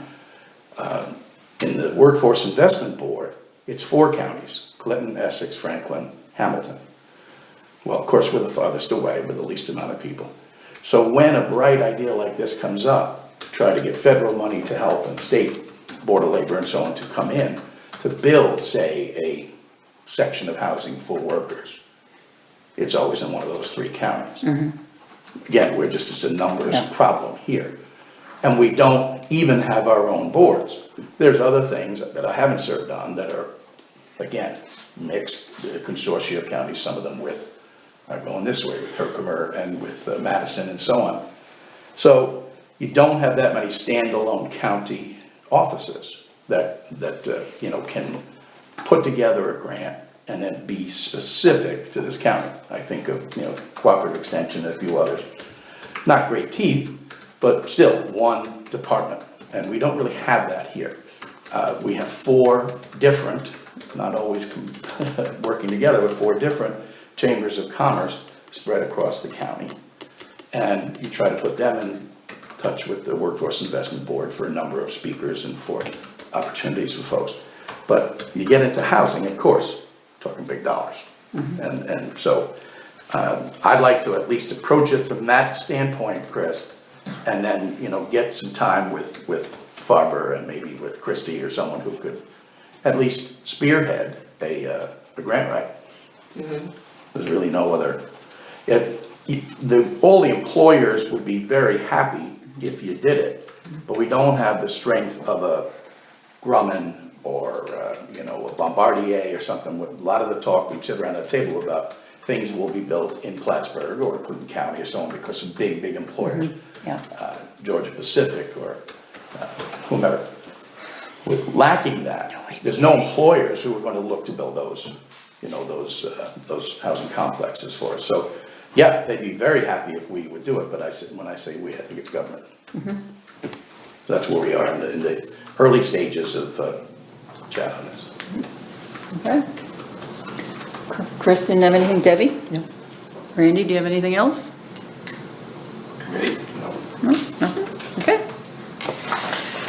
In the Workforce Investment Board, it's 4 counties: Clinton, Essex, Franklin, Hamilton. Well, of course, we're the farthest away with the least amount of people. So when a bright idea like this comes up, to try to get federal money to help and state Board of Labor and so on to come in to build, say, a section of housing for workers, it's always in one of those 3 counties. Again, it's a numbers problem here. And we don't even have our own boards. There's other things that I haven't served on that are, again, mixed consortia of counties, some of them are going this way with Herkimer and with Madison and so on. So you don't have that many standalone county offices that can put together a grant and then be specific to this county. I think of, Cooperative Extension and a few others. Not great teeth, but still one department, and we don't really have that here. We have 4 different, not always working together, but 4 different chambers of commerce spread across the county. And you try to put them in touch with the Workforce Investment Board for a number of speakers and for opportunities for folks. But you get into housing, of course, talking big dollars. And so I'd like to at least approach it from that standpoint, Chris, and then, get some time with Farber and maybe with Christie or someone who could at least spearhead a grant write. There's really no other. All the employers would be very happy if you did it, but we don't have the strength of a Grumman or a Bombardier or something. With a lot of the talk we'd sit around the table about things will be built in Plattsburgh or Clinton County or so on because of big employers. Yeah. Georgia Pacific or whomever. With lacking that, there's no employers who are gonna look to build those, you know, those housing complexes for us. So, yeah, they'd be very happy if we would do it, but when I say we, I think it's government. So that's where we are in the early stages of chat on this. Okay. Chris, didn't have anything? Debbie? No. Randy, do you have anything else? No? Okay.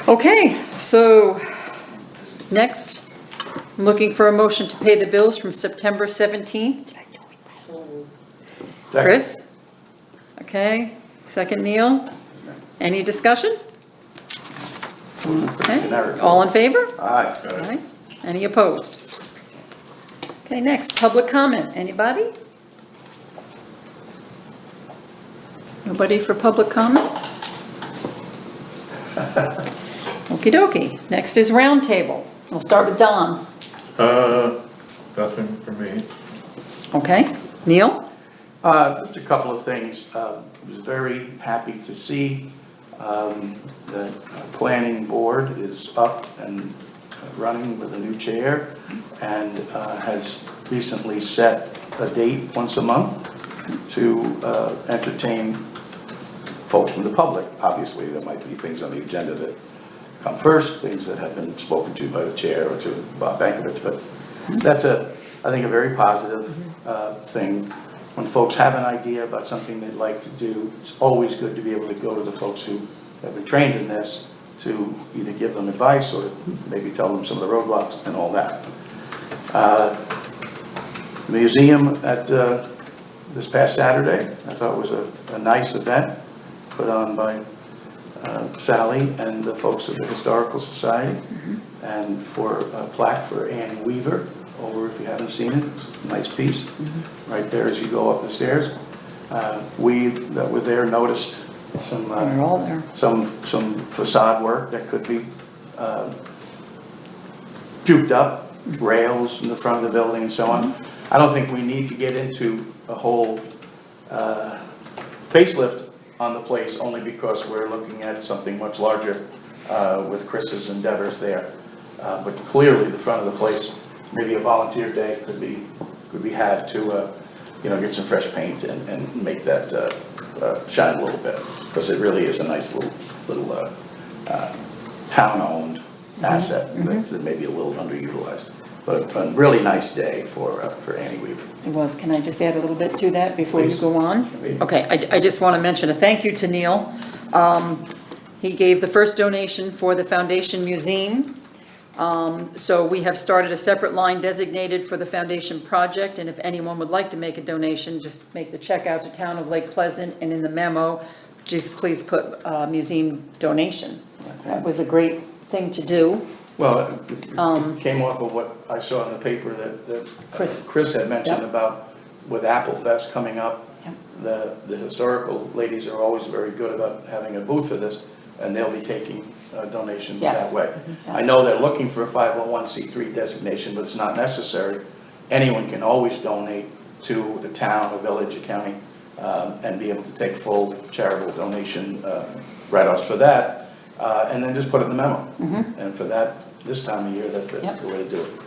Okay, so next, I'm looking for a motion to pay the bills from September 17th. Chris? Okay, second Neil. Any discussion? Okay, all in favor? Aye. Aye. Any opposed? Okay, next, public comment. Anybody? Nobody for public comment? Okey dokey. Next is roundtable. We'll start with Don. Nothing for me. Okay, Neil? Just a couple of things. I was very happy to see the planning board is up and running with a new chair and has recently set a date once a month to entertain folks from the public. Obviously, there might be things on the agenda that come first, things that have been spoken to by the chair or to Bob Bankovich, but that's I think a very positive thing. When folks have an idea about something they'd like to do, it's always good to be able to go to the folks who have been trained in this to either give them advice or maybe tell them some of the roadblocks and all that. The museum at this past Saturday, I thought was a nice event put on by Sally and the folks of the Historical Society, and for a plaque for Annie Weaver over, if you haven't seen it, it's a nice piece, right there as you go up the stairs. We that were there noticed some They're all there. some facade work that could be puked up, rails in the front of the building and so on. I don't think we need to get into a whole facelift on the place, only because we're looking at something much larger with Chris's endeavors there. But clearly the front of the place, maybe a volunteer day could be had to you know, get some fresh paint and make that shine a little bit, because it really is a nice little town-owned asset that may be a little underutilized. But a really nice day for Annie Weaver. It was. Can I just add a little bit to that before you Please. go on? Please. Okay, I just want to mention a thank you to Neil. He gave the first donation for the Foundation Museum. So we have started a separate line designated for the Foundation project, and if anyone would like to make a donation, just make the check out to Town of Lake Pleasant, and in the memo, just please put museum donation. That was a great thing to do. Well, it came off of what I saw in the paper that Chris had mentioned Yep. about with Apple Fest coming up. Yep. The historical ladies are always very good about having a booth for this, and they'll be taking donations Yes. that way. Yeah. I know they're looking for a 501c3 designation, but it's not necessary. Anyone can always donate to the town, a village, a county, and be able to take full charitable donation write-offs for that. And then just put it in the memo. And for that, this time of year, that's Yep. the way to do it.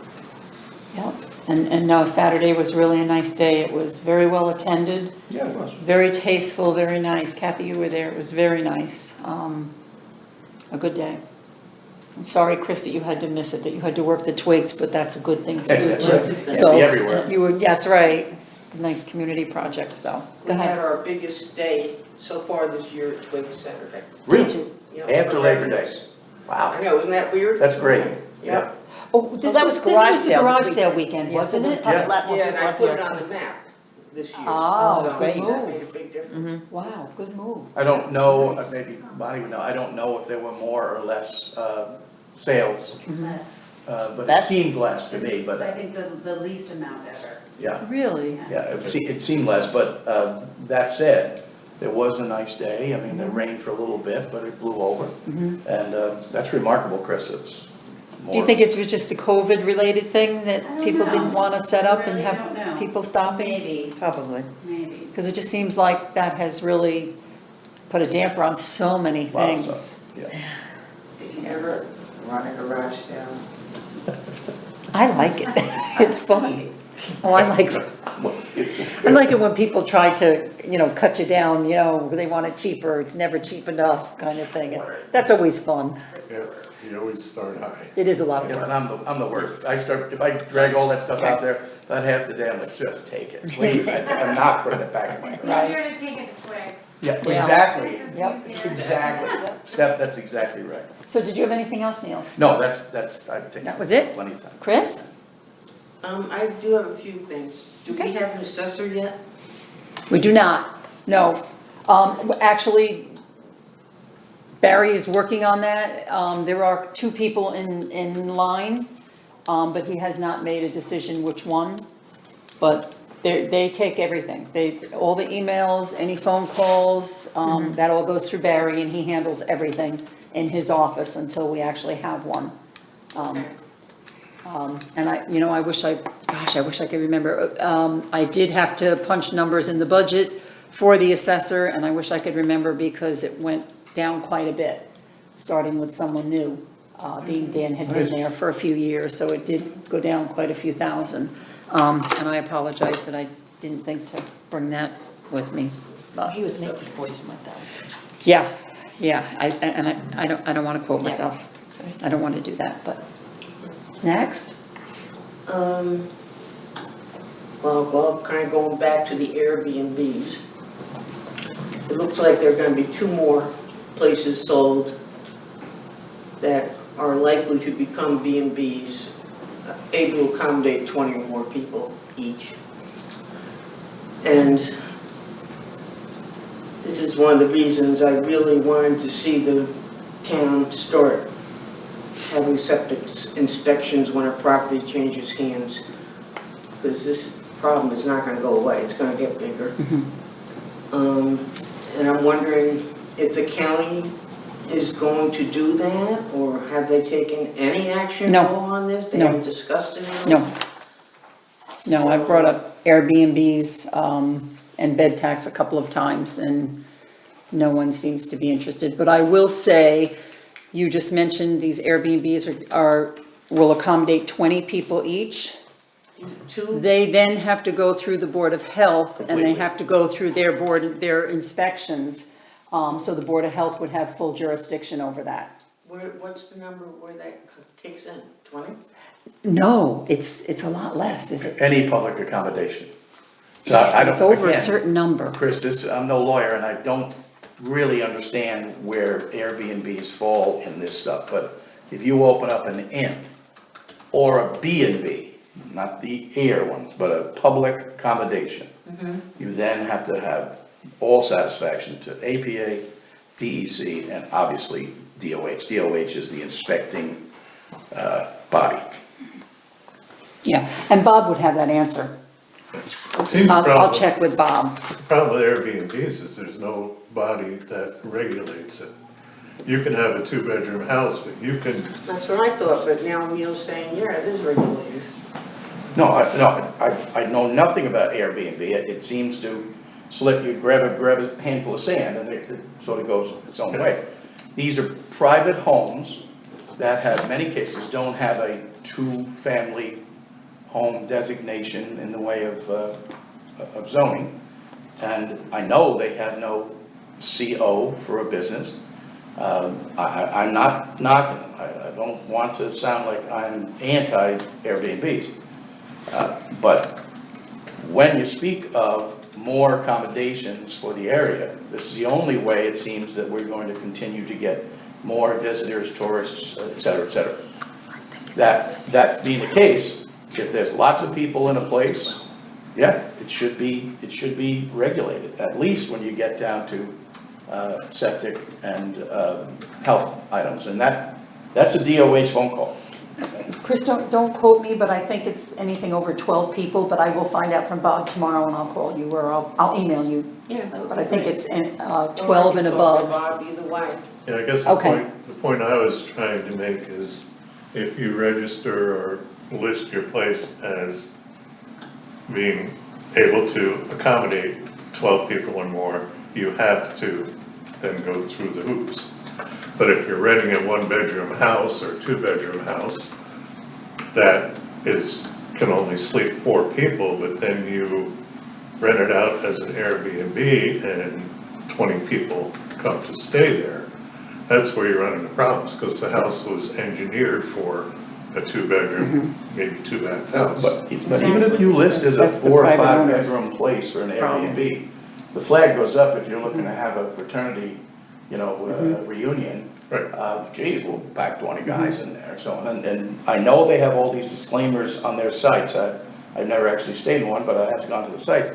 Yep, and no, Saturday was really a nice day. It was very well attended, Yeah, it was. very tasteful, very nice. Kathy, you were there. It was very nice. A good day. I'm sorry, Chris, that you had to miss it, that you had to work the twigs, but that's a good thing to do too. Can't So be everywhere. you were, that's right. Nice community project, so, We go had ahead. our biggest day so far this year at Twig Saturday. Really? Yep. After Labor Day? I Wow, know, isn't that weird? that's great. Yep. Oh, this that was was the garage sale garage weekend. sale weekend, wasn't it? Yeah. Yeah, and I put it on the map this year. Oh, So great. that made a big difference. Wow, good move. I don't know, Nice. maybe Bonnie would know, I don't know if there were more or less sales, Less. but it Less? seemed less to This me, is, but I think, the least amount ever. yeah. Really? Yeah, it seemed less, but that said, it was a nice day. I mean, it rained for a little bit, but it blew over. And that's remarkable, Chris. Do you think it was just a COVID-related thing that I don't people know. didn't want to set up and Really have don't know. people stopping? Maybe, Probably, maybe. because it just seems like that has really put a damper on so many Lot of things. stuff, yeah. Did you ever run a garage sale? I like it, it's fun. Oh, I like it when people try to, cut you down, they want it cheaper, it's never cheap enough kind of thing. That's always fun. Yeah, you always start high. It is a lot of Yeah, work. and I'm the worst. If I drag all that stuff out there, about half the day, I'm like, just take it, please. I'm not putting it back in my. It's Right. easier to take it to Twix. Yeah, Yeah. exactly, This is Yep. easier. exactly. Steph, that's exactly right. So did you have anything else, Neil? No, I think. That was it? Plenty of time. Chris? I do have a few things. Do we Okay. have an assessor yet? We do not, no. Actually, Barry is working on that. There are 2 people in line, but he has not made a decision which one. But they take everything. All the emails, any phone calls, that all goes through Barry, and he handles everything in his office until we actually have one. And I wish I could remember. I did have to punch numbers in the budget for the assessor, and I wish I could remember because it went down quite a bit, starting with someone new, being Dan had been there for a few years, so it did go down quite a few thousand. And I apologize that I didn't think to bring that with me. But He was making 40-some thousand. yeah, I don't want to quote myself. I don't want to do that, but next. Well, kind of going back to the Airbnbs. It looks like there are gonna be 2 more places sold that are likely to become B&Bs, able to accommodate 20 or more people each. And this is one of the reasons I really wanted to see the town start having septic inspections when a property changes hands. Because this problem is not gonna go away, it's gonna get bigger. And I'm wondering if the county is going to do that, or have they taken any action No. at all on this? They No. haven't discussed it at all? No, I brought up Airbnbs, and bed tax a couple of times, and no one seems to be interested. But I will say, you just mentioned these Airbnbs will accommodate 20 people each. 2? They then have to go through the Board of Health, and they Completely. have to go through their inspections. So the Board of Health would have full jurisdiction over that. What's the number where that kicks in, 20? No, it's a lot less, is it? Any public accommodation. So I don't. It's over a again, certain number. Chris, I'm no lawyer and I don't really understand where Airbnbs fall in this stuff, but if you open up an inn or a B&B, not the air ones, but a public accommodation, you then have to have all satisfaction to APA, DEC, and obviously DOH. DOH is the inspecting body. Yeah, and Bob would have that answer. Seems I'll problem- check with Bob. The problem with Airbnbs is there's no body that regulates it. You can have a 2-bedroom house, but you can, That's what I thought, but now Neil's saying, yeah, it is regulated. No, I know nothing about Airbnb. It seems to slip, you grab a handful of sand and it sort of goes its own way. These are private homes that have, many cases, don't have a 2-family home designation in the way of zoning. And I know they have no CO for a business. I'm not knocking them. I don't want to sound like I'm anti-Airbnbs. But when you speak of more accommodations for the area, this is the only way it seems that we're going to continue to get more visitors, tourists, et cetera, et cetera. That being the case, if there's lots of people in a place, yeah, it should be regulated, at least when you get down to septic and health items, and that's a DOH phone call. Chris, don't quote me, but I think it's anything over 12 people, but I will find out from Bob tomorrow and I'll call you, or I'll email you. Yeah. But I think it's 12 and above. Bob, either way. yeah, I guess Okay. the point I was trying to make is if you register or list your place as being able to accommodate 12 people or more, you have to then go through the hoops. But if you're renting a 1-bedroom house or 2-bedroom house, that can only sleep 4 people, but then you rent it out as an Airbnb and 20 people come to stay there, that's where you're running into problems, because the house was engineered for a 2-bedroom, maybe 2-bath house. But even if you list as a That's the 4 or private 5 owners' bedroom place for an problem. Airbnb, the flag goes up if you're looking to have a fraternity, reunion. Right. Geez, we'll pack 20 guys in there, so, and I know they have all these disclaimers on their sites. I've never actually stayed in one, but I have gone to the site.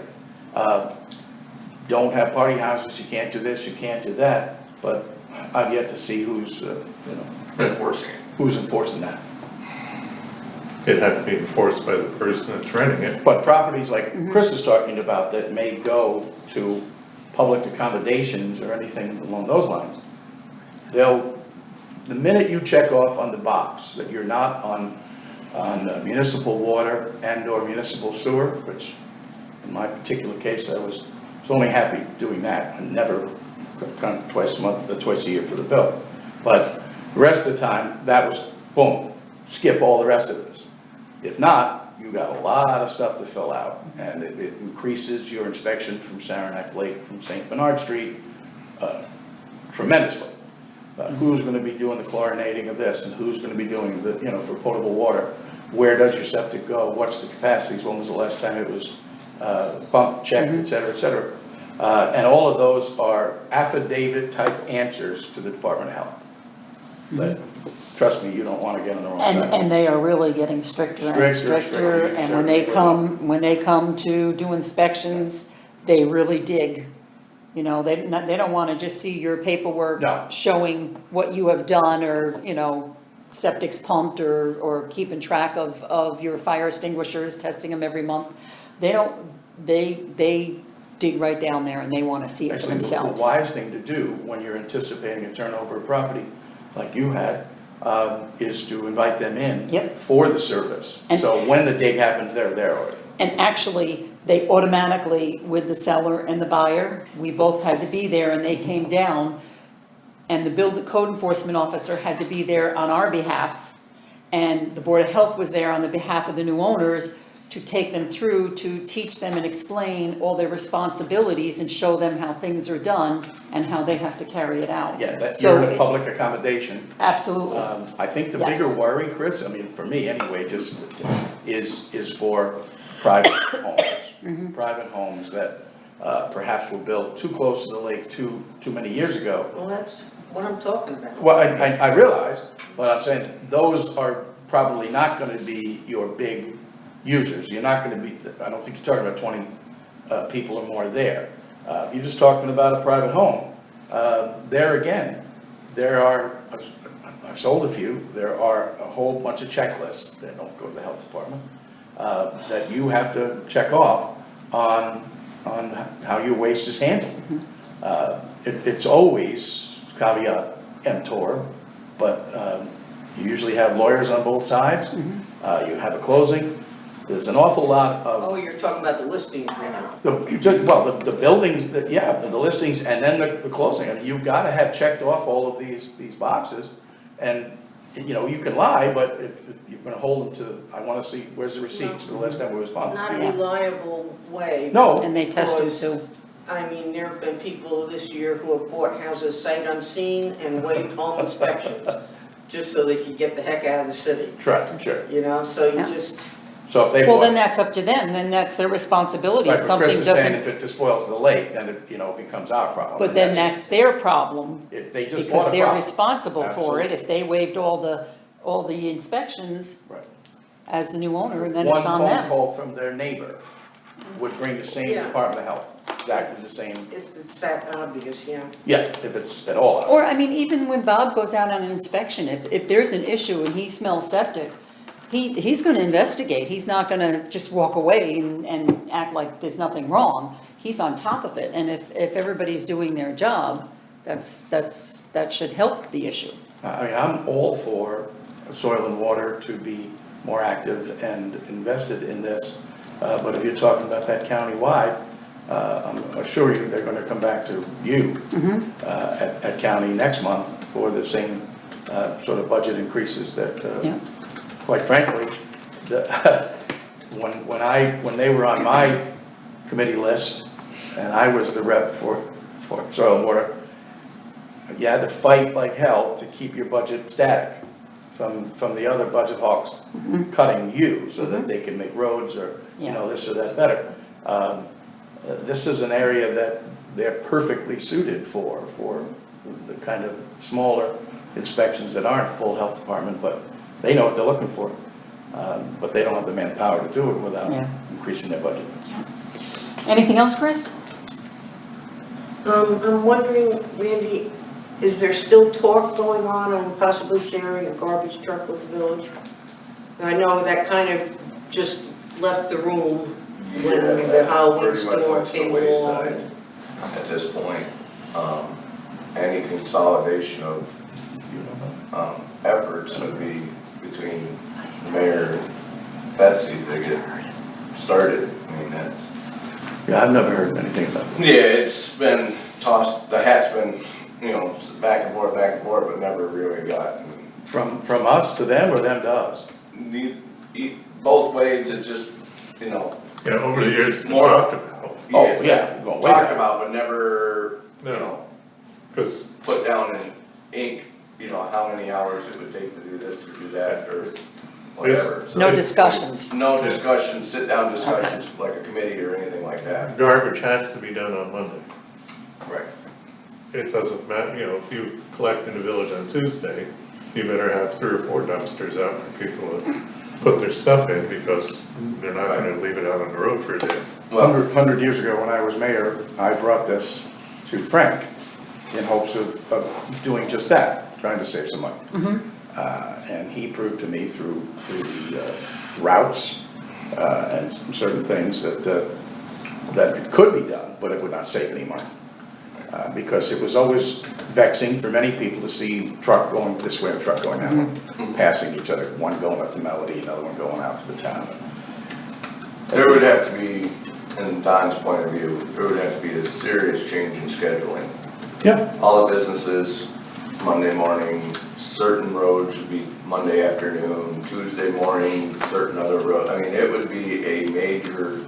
Don't have party houses, you can't do this, you can't do that, but I've yet to see who's enforcing that. It'd have to be enforced by the person that's renting it. But properties like Chris is talking about that may go to public accommodations or anything along those lines, the minute you check off on the box that you're not on municipal water and or municipal sewer, which in my particular case I was only happy doing that. I never come twice a month, twice a year for the bill. But the rest of the time, that was boom, skip all the rest of this. If not, you got a lot of stuff to fill out, and it increases your inspection from Saranac Lake, from St. Bernard Street, tremendously. Who's gonna be doing the chlorinating of this, and who's gonna be doing the, for potable water? Where does your septic go? What's the capacities? When was the last time it was pumped, checked, et cetera, et cetera? And all of those are affidavit type answers to the Department of Health. But trust me, you don't wanna get on the wrong side. And they are really getting stricter and stricter, and when they come to do inspections, they really dig. They don't wanna just see your paperwork No. showing what you have done, or, septic's pumped, or keeping track of your fire extinguishers, testing them every month. They dig right down there, and they wanna see it for Actually, themselves. the wise thing to do when you're anticipating a turnover of property, like you had, is to invite them in Yep. for the service. And- So when the dig happens, they're there already. And actually, they automatically, with the seller and the buyer, we both had to be there, and they came down, and the code enforcement officer had to be there on our behalf, and the Board of Health was there on the behalf of the new owners to take them through, to teach them and explain all their responsibilities and show them how things are done and how they have to carry it out. Yeah, that So you're in a public accommodation. Absolutely. I think the Yes. bigger worry, Chris, I mean, for me anyway, just is for private homes. Private homes that perhaps were built too close to the lake too many years ago. Well, that's what I'm talking about. Well, I realize, but I'm saying those are probably not gonna be your big users. You're not gonna be, I don't think you're talking about 20 people or more there. If you're just talking about a private home, there again, I've sold a few, there are a whole bunch of checklists that don't go to the health department, that you have to check off on how your waste is handled. It's always caveat emptor, but you usually have lawyers on both sides. You have a closing. There's an awful lot of, Oh, you're talking about the listings now. the buildings, the listings, and then the closing. I mean, you've gotta have checked off all of these boxes. And, you can lie, but if you're gonna hold them to, I wanna see, where's the receipts for the last time we was It's bought? not a Yeah. reliable way. No, And they test them too. I mean, there have been people this year who have bought houses sight unseen and waived home inspections, just so they could get the heck out of the city, sure. so you Yeah. just, So if they Well, bought, then that's up to them, then that's their responsibility. right, If but something Chris is saying doesn't, if it despoils the lake, then it becomes our problem. but And then that's their problem, If they just because bought a they're property. responsible for Absolutely. it. If they waived all the inspections Right. as the new owner, then it's on One phone them. call from their neighbor would bring the same Yeah. Department of Health, exactly the same, if it's that obvious, yeah. yeah, if it's at all. Or, I mean, even when Bob goes out on an inspection, if there's an issue and he smells septic, he's gonna investigate. He's not gonna just walk away and act like there's nothing wrong. He's on top of it, and if everybody's doing their job, that should help the issue. I mean, I'm all for soil and water to be more active and invested in this. But if you're talking about that countywide, I'm assure you they're gonna come back to you at county next month for the same sort of budget increases that, Yeah. quite frankly, when they were on my committee list and I was the rep for soil and water, you had to fight like hell to keep your budget static from the other budget hawks cutting you so that they can make roads or, this or that better. This is an area that they're perfectly suited for the kind of smaller inspections that aren't full health department, but they know what they're looking for. But they don't have the manpower to do it without increasing their budget. Anything else, Chris? I'm wondering, Randy, is there still talk going on possibly sharing a garbage truck with the village? I know that kind of just left the room when the Halloween Pretty much storm went to the came wayside along. at this point. Any consolidation of efforts would be between the mayor and Betsy to get started. I mean, that's. Yeah, I've never heard anything about that. Yeah, it's been tossed, the hat's been, back and forth, but never really gotten. From us to them or them to us? Both ways, it just, Over the years, it's been More- talked about. it's been going way talked back. about, but never, No, because put down in ink, how many hours it would take to do this or do that or whatever. So No it's- discussions. No discussions, sit-down discussions like a committee or anything like that. garbage has to be done on Monday. Right. It doesn't matter, if you collect in the village on Tuesday, you better have 3 or 4 dumpsters out for people to put their stuff in, because they're not gonna leave it out on the road for a day. Well, 100 years ago, when I was mayor, I brought this to Frank in hopes of doing just that, trying to save some money. And he proved to me through the routes and certain things that could be done, but it would not save any money. Because it was always vexing for many people to see truck going this way and truck going that way, passing each other, one going up to Melody, another one going out to the town. there would have to be, in Don's point of view, there would have to be a serious change in scheduling. Yeah. All the businesses, Monday morning, certain roads would be Monday afternoon, Tuesday morning, certain other roads. I mean, it would be a major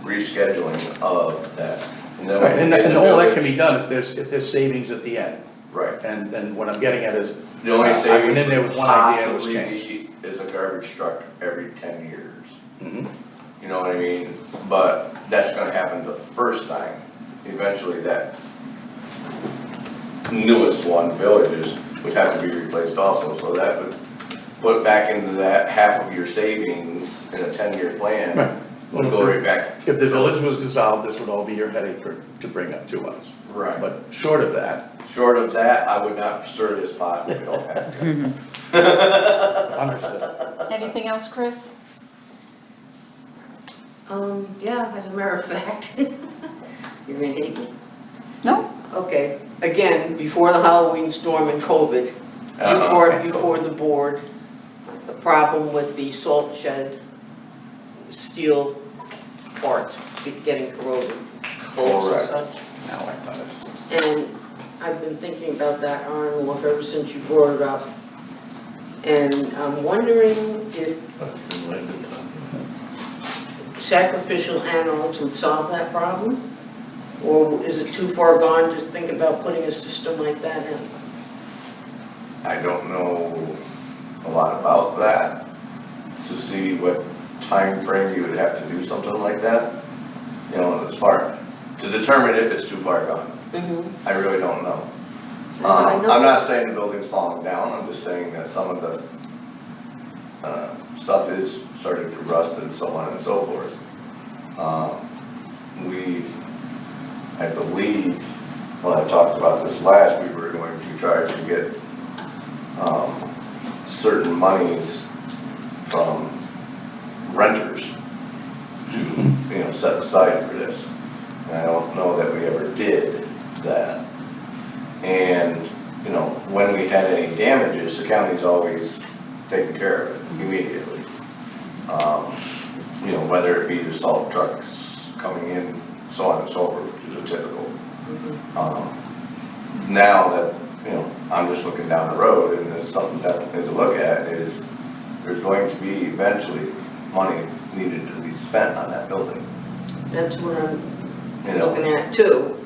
rescheduling of that. And then Right, when we get and the all that can village- be done if there's savings at the end. Right. And what I'm getting at is, The only I went savings in there would with one idea and it was possibly changed. be is a garbage truck every 10 years. Mhm. You know what I mean? But that's gonna happen the first time. Eventually that newest one, villages, would have to be replaced also, so that would put back into that half of your savings in a 10-year plan. Right. Would go right back. If the village was dissolved, this would all be your headache to bring up to us. Right. But short of that, Short of that, I would not stir this pot if we don't have to. understood. Anything else, Chris? Yeah, as a matter of fact, you're gonna hate me. No? Okay, again, before the Halloween storm and COVID, you brought before the board the problem with the salt shed, steel parts getting corroded, bolts and Correct. such. Now I thought it. And I've been thinking about that on and off ever since you brought it up. And I'm wondering if sacrificial animals would solve that problem? Or is it too far gone to think about putting a system like that in? I don't know a lot about that, to see what time frame you would have to do something like that. As far, to determine if it's too far gone. I really don't know. I know. I'm not saying the building's falling down, I'm just saying that some of the stuff is starting to rust and so on and so forth. I believe, when I talked about this last, we were going to try to get certain monies from renters to, set aside for this. And I don't know that we ever did that. And, when we had any damages, the county's always taken care of it immediately. You know, whether it be the salt trucks coming in, so on and so forth, which is a typical. Now that, you know, I'm just looking down the road, and there's something definitely to look at, is there's going to be eventually money needed to be spent on that building. That's what I'm You know, looking at too,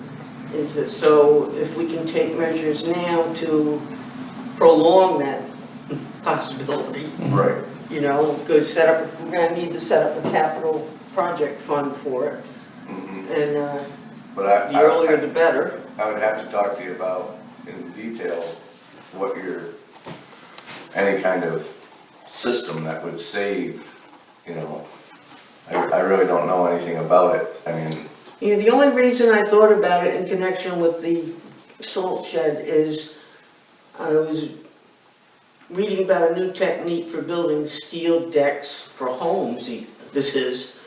is that so if we can take measures now to prolong that possibility, right, you know, we're gonna need to set up a capital project fund for it, and but the earlier the better. I would have to talk to you about in detail what any kind of system that would save, you know, I really don't know anything about it, I mean. Yeah, the only reason I thought about it in connection with the salt shed is I was reading about a new technique for building steel decks for homes, this is.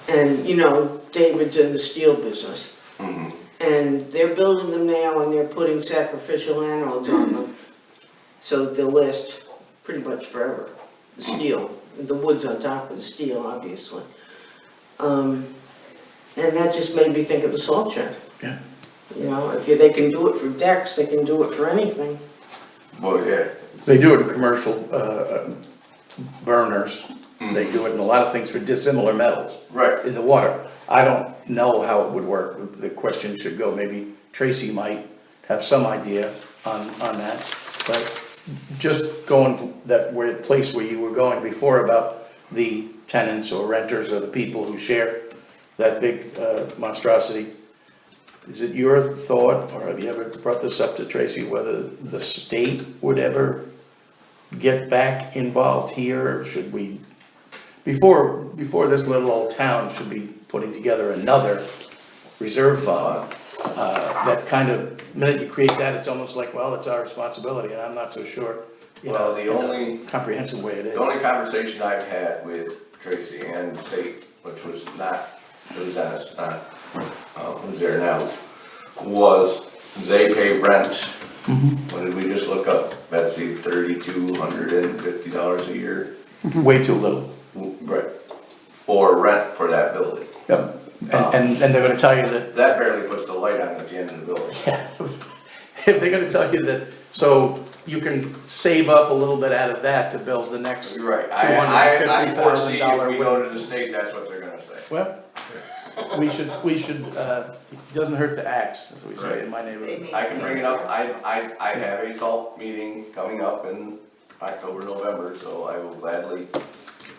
And, you know, David's in the steel business. And they're building them now and they're putting sacrificial animals on them. So that they'll last pretty much forever, the steel, the wood's on top of the steel, obviously. And that just made me think of the salt shed. Yeah. You know, if they can do it for decks, they can do it for anything. Well, yeah, They do it in commercial, burners. They do it in a lot of things for dissimilar metals. right, In the water. I don't know how it would work. The question should go, maybe Tracy might have some idea on that. But just going place where you were going before about the tenants or renters or the people who share that big monstrosity. Is it your thought, or have you ever brought this up to Tracy, whether the state would ever get back involved here? Or should we, before this little old town should be putting together another reserve fund, that kind of, the minute you create that, it's almost like, well, it's our responsibility, and I'm not so sure, you Well, know, the in a only- comprehensive way it is. the only conversation I've had with Tracy and the state, which was not, it was Dennis, not, who's there now, was they pay rent. What did we just look up, Betsy, $3,250 a year? Way too little. Right, for rent for that building. Yep. And they're gonna tell you that, That barely puts the light on at the end of the building. if they're gonna tell you that, so you can save up a little bit out of that to build the next Right, I foresee if $250,000 we go to the state, that's what they're gonna say. Well, we should, it doesn't hurt to ask, as we say in my neighborhood. I can bring it up, I have a salt meeting coming up in October, November, so I will gladly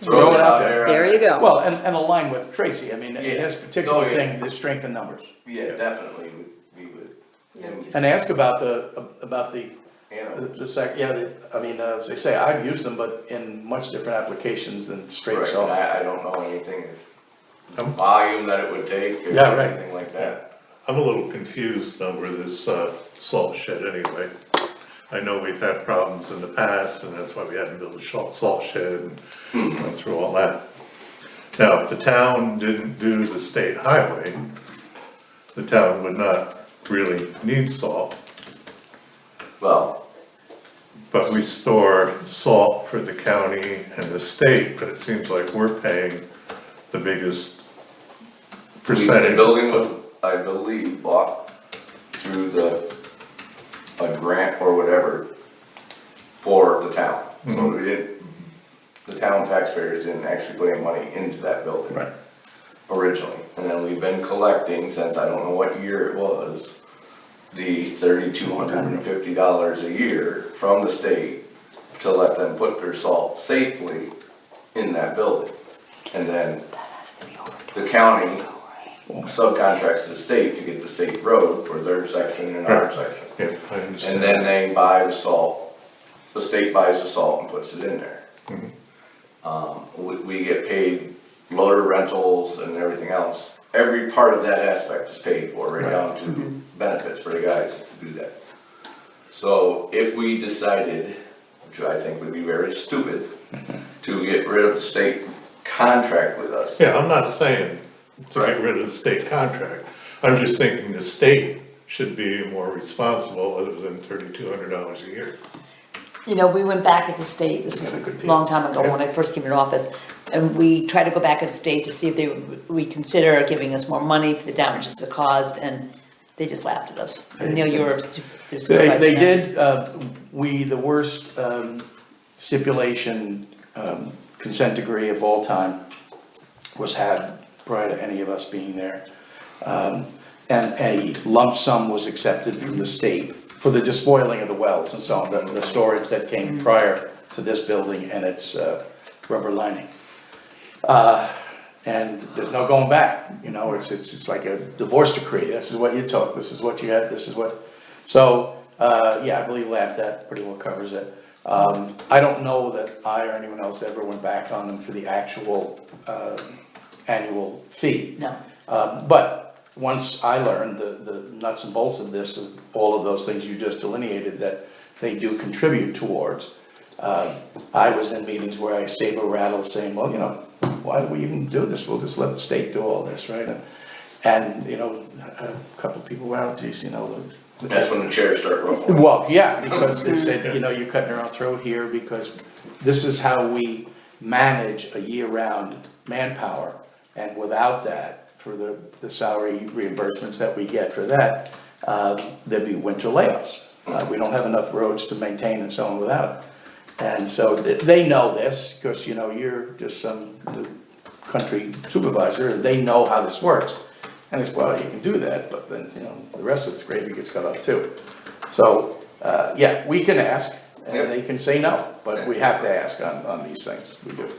throw it out there. There you go. Well, and align with Tracy, I mean, his particular Oh, yeah. thing is strength in numbers. Yeah, definitely, we would. And ask about the And, as they say, I've used them, but in much different applications than straight right, and salt. I don't know anything, the volume that it would take, or Yeah, right. anything like that. I'm a little confused over this salt shed anyway. I know we've had problems in the past, and that's why we had to build a salt shed and went through all that. Now, if the town didn't do the state highway, the town would not really need salt, Well, but we store salt for the county and the state, but it seems like we're paying the biggest percentage. the building was, I believe, bought through a grant or whatever for the town. So we didn't, the town taxpayers didn't actually put any money into that building. Right. Originally, and then we've been collecting since, I don't know what year it was, the $3,250 a year from the state to let them put their salt safely in that building. And then the county subcontracts to the state to get the state road for their section and our section. Yeah, I understand. And then they buy the salt, the state buys the salt and puts it in there. We get paid loader rentals and everything else. Every part of that aspect is paid for, right down to benefits for the guys to do that. So if we decided, which I think would be very stupid, to get rid of the state contract with us. Yeah, I'm not saying to get rid of the state contract. I'm just thinking the state should be more responsible other than $3,200 a year. you know, we went back at the state, this was Got a good a deal. long time ago when I first came into office, and we tried to go back at the state to see if they would reconsider giving us more money for the damages it caused, and they just laughed at us. And Neil, you were supervisor. They did, the worst stipulation, consent decree of all time was had prior to any of us being there. And a lump sum was accepted from the state for the despoiling of the wells and so on, the storage that came prior to this building and its rubber lining. And there's no going back, you know, it's like a divorce decree, this is what you took, this is what you had, this is what, so, yeah, I believe laughed at pretty well covers it. I don't know that I or anyone else ever went back on them for the actual, annual fee. No. But once I learned the nuts and bolts of this, of all of those things you just delineated, that they do contribute towards, I was in meetings where I saber rattled saying, well, you know, why do we even do this? We'll just let the state do all this, right? And you know, a couple of people were out, geez, you know. That's when the chairs start rumbling. Well, yeah, because they said, you know, you're cutting your own throat here because this is how we manage a year-round manpower. And without that, for the salary reimbursements that we get for that, there'd be winter layoffs. We don't have enough roads to maintain and so on without it. And so they know this, because, you know, you're just some country supervisor, and they know how this works. And it's, well, you can do that, but then, you know, the rest of the gravy gets cut off too. So, yeah, we can ask, and they can say no, but we have to ask on these things, we do.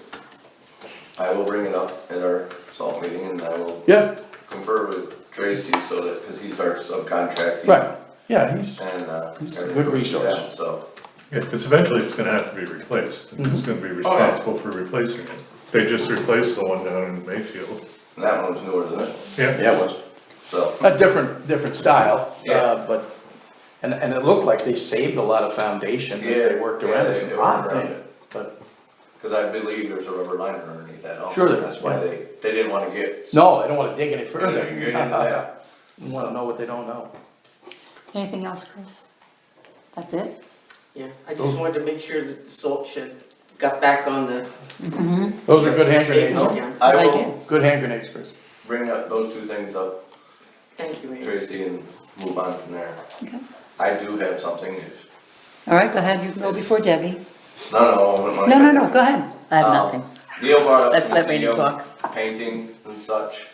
I will bring it up at our salt meeting and I will Yeah, confer with Tracy so that, cause he's our subcontract. right, yeah, he's And, he's a good resource. yeah, so, Yeah, because eventually it's gonna have to be replaced, and who's gonna be responsible for replacing it? They just replaced the one down in Mayfield. and that one was newer than this one, Yeah. Yeah, it was. so. A different style, Yeah. but, and it looked like they saved a lot of foundation as they Yeah, worked yeah, around it. they It's an worked odd around thing, it. but, Cause I believe there's a rubber liner underneath that also. Sure there is, That's why yeah. they didn't wanna get. no, I don't wanna dig any further. Get into that. You wanna know what they don't know. Anything else, Chris? That's it? Yeah, I just wanted to make sure that the salt shed got back on the Those are good hand grenades, table again. I I will did. good hand grenades, Chris. bring up those two things up, Thank you, Amy. Tracy, and move on from there. Okay. I do have something, if, All right, go ahead, you can go before Debbie. no, I wouldn't wanna. No, go ahead. I have nothing. Neil brought up Let Randy museum talk. painting and such,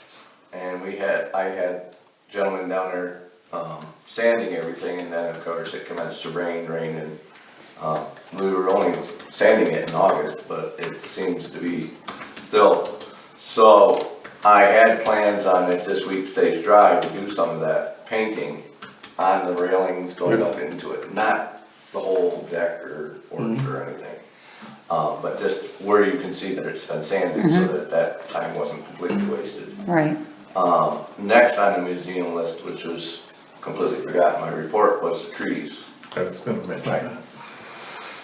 and I had gentlemen down there, sanding everything, and then of course it commenced to rain, and, we were only sanding it in August, but it seems to be still. So I had plans on it this week, Stage Drive, to do some of that painting on the railings going up into it, not the whole deck or porch or anything. But just where you can see that it's been sanded, so that time wasn't completely wasted. Right. Next on the museum list, which was completely forgotten in my report, was the trees. I was gonna mention Right. that.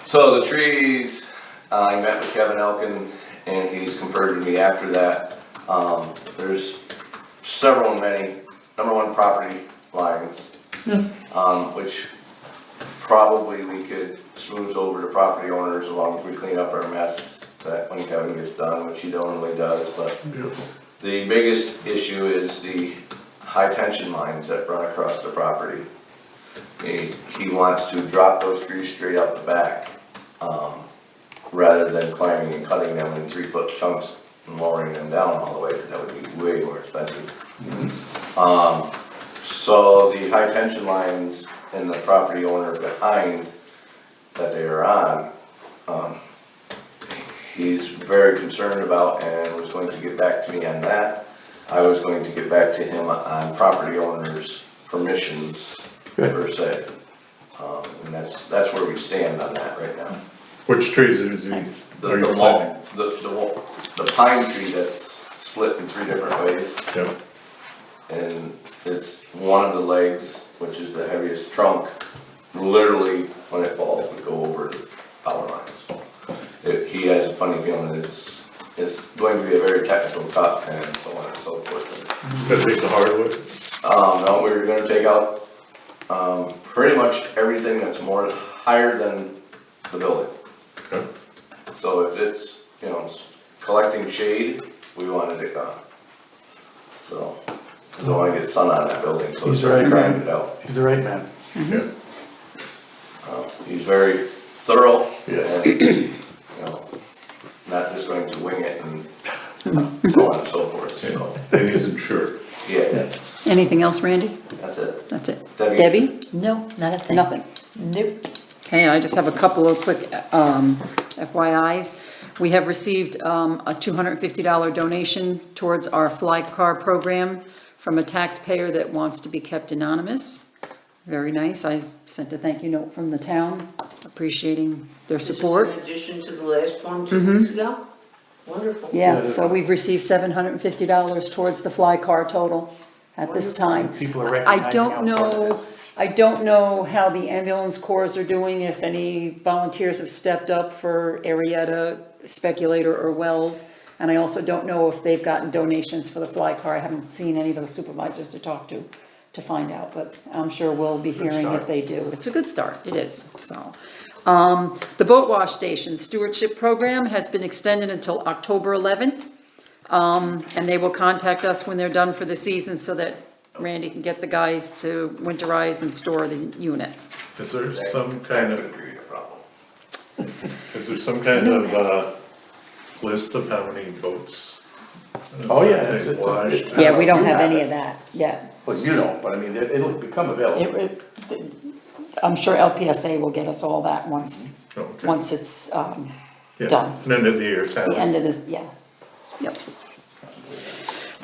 So the trees, I met with Kevin Elkin, and he's conferred with me after that. There's many, number one, property lines, which probably we could smooth over to property owners as long as we clean up our mess that when Kevin gets done, which he normally does, but Beautiful. the biggest issue is the high tension lines that run across the property. He wants to drop those trees straight up the back, rather than climbing and cutting them in 3-foot chunks and lowering them down all the way, that would be way more expensive. So the high tension lines and the property owner behind that they are on, he's very concerned about and was going to get back to me on that. I was going to get back to him on property owners' permissions per se. And that's where we stand on that right now. Which trees is he, are you planting? The pine tree that's split in 3 different ways. Yep, And it's one of the legs, which is the heaviest trunk, literally when it falls would go over the power lines. He has a funny feeling it's going to be a very technical cut and so on and so forth. gotta take the hardwood. No, we're gonna take out, pretty much everything that's more higher than the building. Okay. So if it's, collecting shade, we wanted it gone. So, I don't wanna get sun on that building, so He's it's right, grinding man. it out. He's the right man. Yeah. He's very thorough Yeah. and, not just going to wing it and so on and so forth, so, And he's insured. yeah, Anything else, Randy? that's it. That's it. Debbie? Debbie? No, not a thing. Nothing. Nope. Okay, I just have a couple of quick FYIs. We have received a $250 donation towards our fly car program from a taxpayer that wants to be kept anonymous. Very nice. I sent a thank you note from the town appreciating their support. This is in addition to the last one 2 weeks ago? Wonderful. Yeah, so we've received $750 towards the fly car total at this time. People are recognizing how important it is. I don't know how the ambulance corps are doing, if any volunteers have stepped up for Arietta, Speculator, or Wells. And I also don't know if they've gotten donations for the fly car. I haven't seen any of those supervisors to talk to find out, but I'm sure we'll be hearing if they do. It's a good start, it is, so. The boat wash station stewardship program has been extended until October 11th. And they will contact us when they're done for the season so that Randy can get the guys to winterize and store the unit. Is there some kind That of, could create a problem. is there some kind of, list of how many boats? Oh, yeah, they it's wash? Yeah, we don't You have have any it. of that yet. Well, you don't, but I mean, it'll become available. I'm sure LPSA will get us all that once Okay. it's, Yeah. done. And end of the year the tally. end of this, yeah, yep.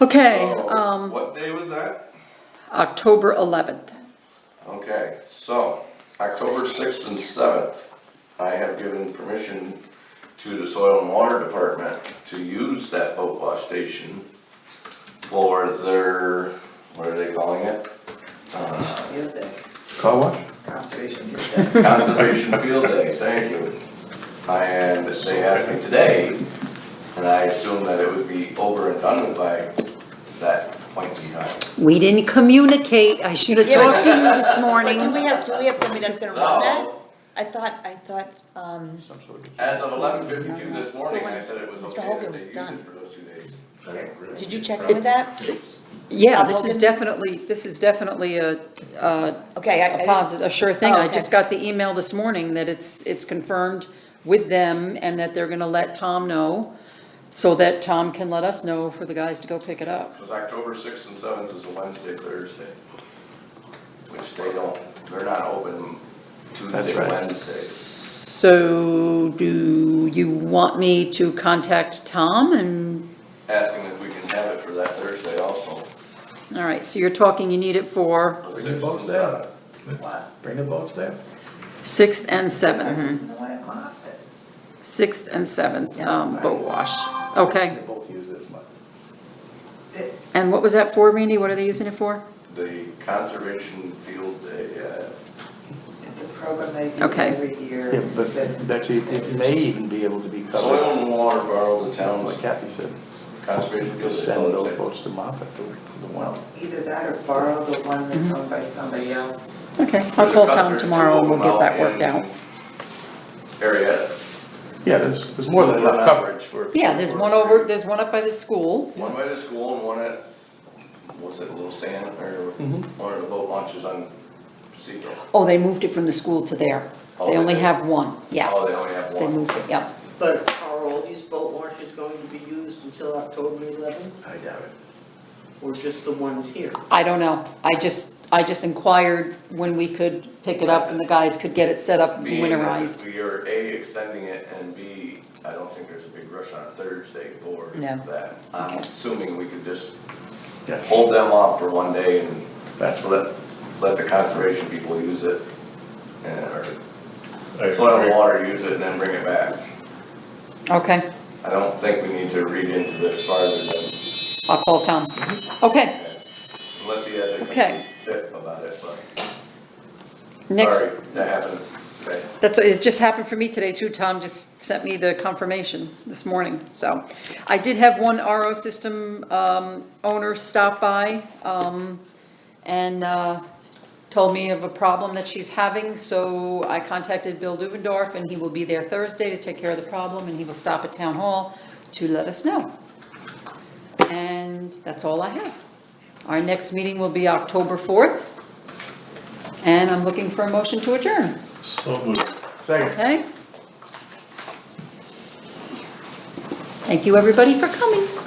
Okay, So, what day was that? October 11th. Okay, so, October 6th and 7th, I have given permission to the Soil and Water Department to use that boat wash station for their, what are they calling it? Field day, Car wash? conservation field day. Conservation Field Day, thank you. And they asked me today, and I assumed that it would be over and done with by that point in time. We didn't communicate, I should have talked to you this morning. But do we have somebody that's gonna run that? I thought, Some sort of. As of 11:52 this morning, I said it was Mr. okay Hogan that was they use done. it for those 2 days. did you check in with that? Yeah, Bob this is definitely a Okay, a positive, a sure thing. Oh, I okay. just got the email this morning that it's confirmed with them and that they're gonna let Tom know, so that Tom can let us know for the guys to go pick it up. Because October 6th and 7th is a Wednesday, Thursday, which they're not open That's Tuesday, right. Wednesday. So, do you want me to contact Tom and, Asking if we can have it for that Thursday also. all right, so you're talking you need it for the Bring the 6th boats and there. 7th. What? Bring the boats there. 6th and 7th, That's the one at Moffitt's. 6th and 7th, boat wash, okay. They both use this much. And what was that for, Randy? What are they using it for? The Conservation Field Day, It's a program they do Okay. every year. Yeah, but that's, it may even be able to be Soil covered, and Water borrow the town's like Kathy said. Conservation Field Day. Just send those Thursday. boats to Moffett for the one. Well, either that or borrow the one that's owned by somebody else. Okay, There's I'll a call couple- Tom there's tomorrow and two we'll of get them that worked in out. Area, Yeah, there's more than enough coverage for. Yeah, there's one up by the school. one by the school and one at, what's it, Little Sand, or one of the boat launches on Seagull. Oh, they moved it from the school to there. Oh, They they only did? have one, yes. Oh, they only have They one. moved it, yeah. But are all these boat washes going to be used until October 11th, I doubt it. or just the ones here? I don't know. I just inquired when we could pick it up and the guys could get it set up and Being that winterized. we are A, extending it, and B, I don't think there's a big rush on Thursday for No. that. I'm assuming we could just Yeah. hold them off for one day and That's let the conservation people use it, or I soil and agree. water use it and then bring it back. Okay, I don't think we need to read into this farther I'll call Tom. Okay, than, unless he has a Okay. fit about it, but. next, Sorry, that happened, okay. it just happened for me today too. Tom just sent me the confirmation this morning, so. I did have one RO system, owner stop by, and, told me of a problem that she's having, so I contacted Bill Dubendorf, and he will be there Thursday to take care of the problem, and he will stop at Town Hall to let us know. And that's all I have. Our next meeting will be October 4th, and I'm looking for a motion to adjourn, So moved. Second. okay? Thank you, everybody, for coming.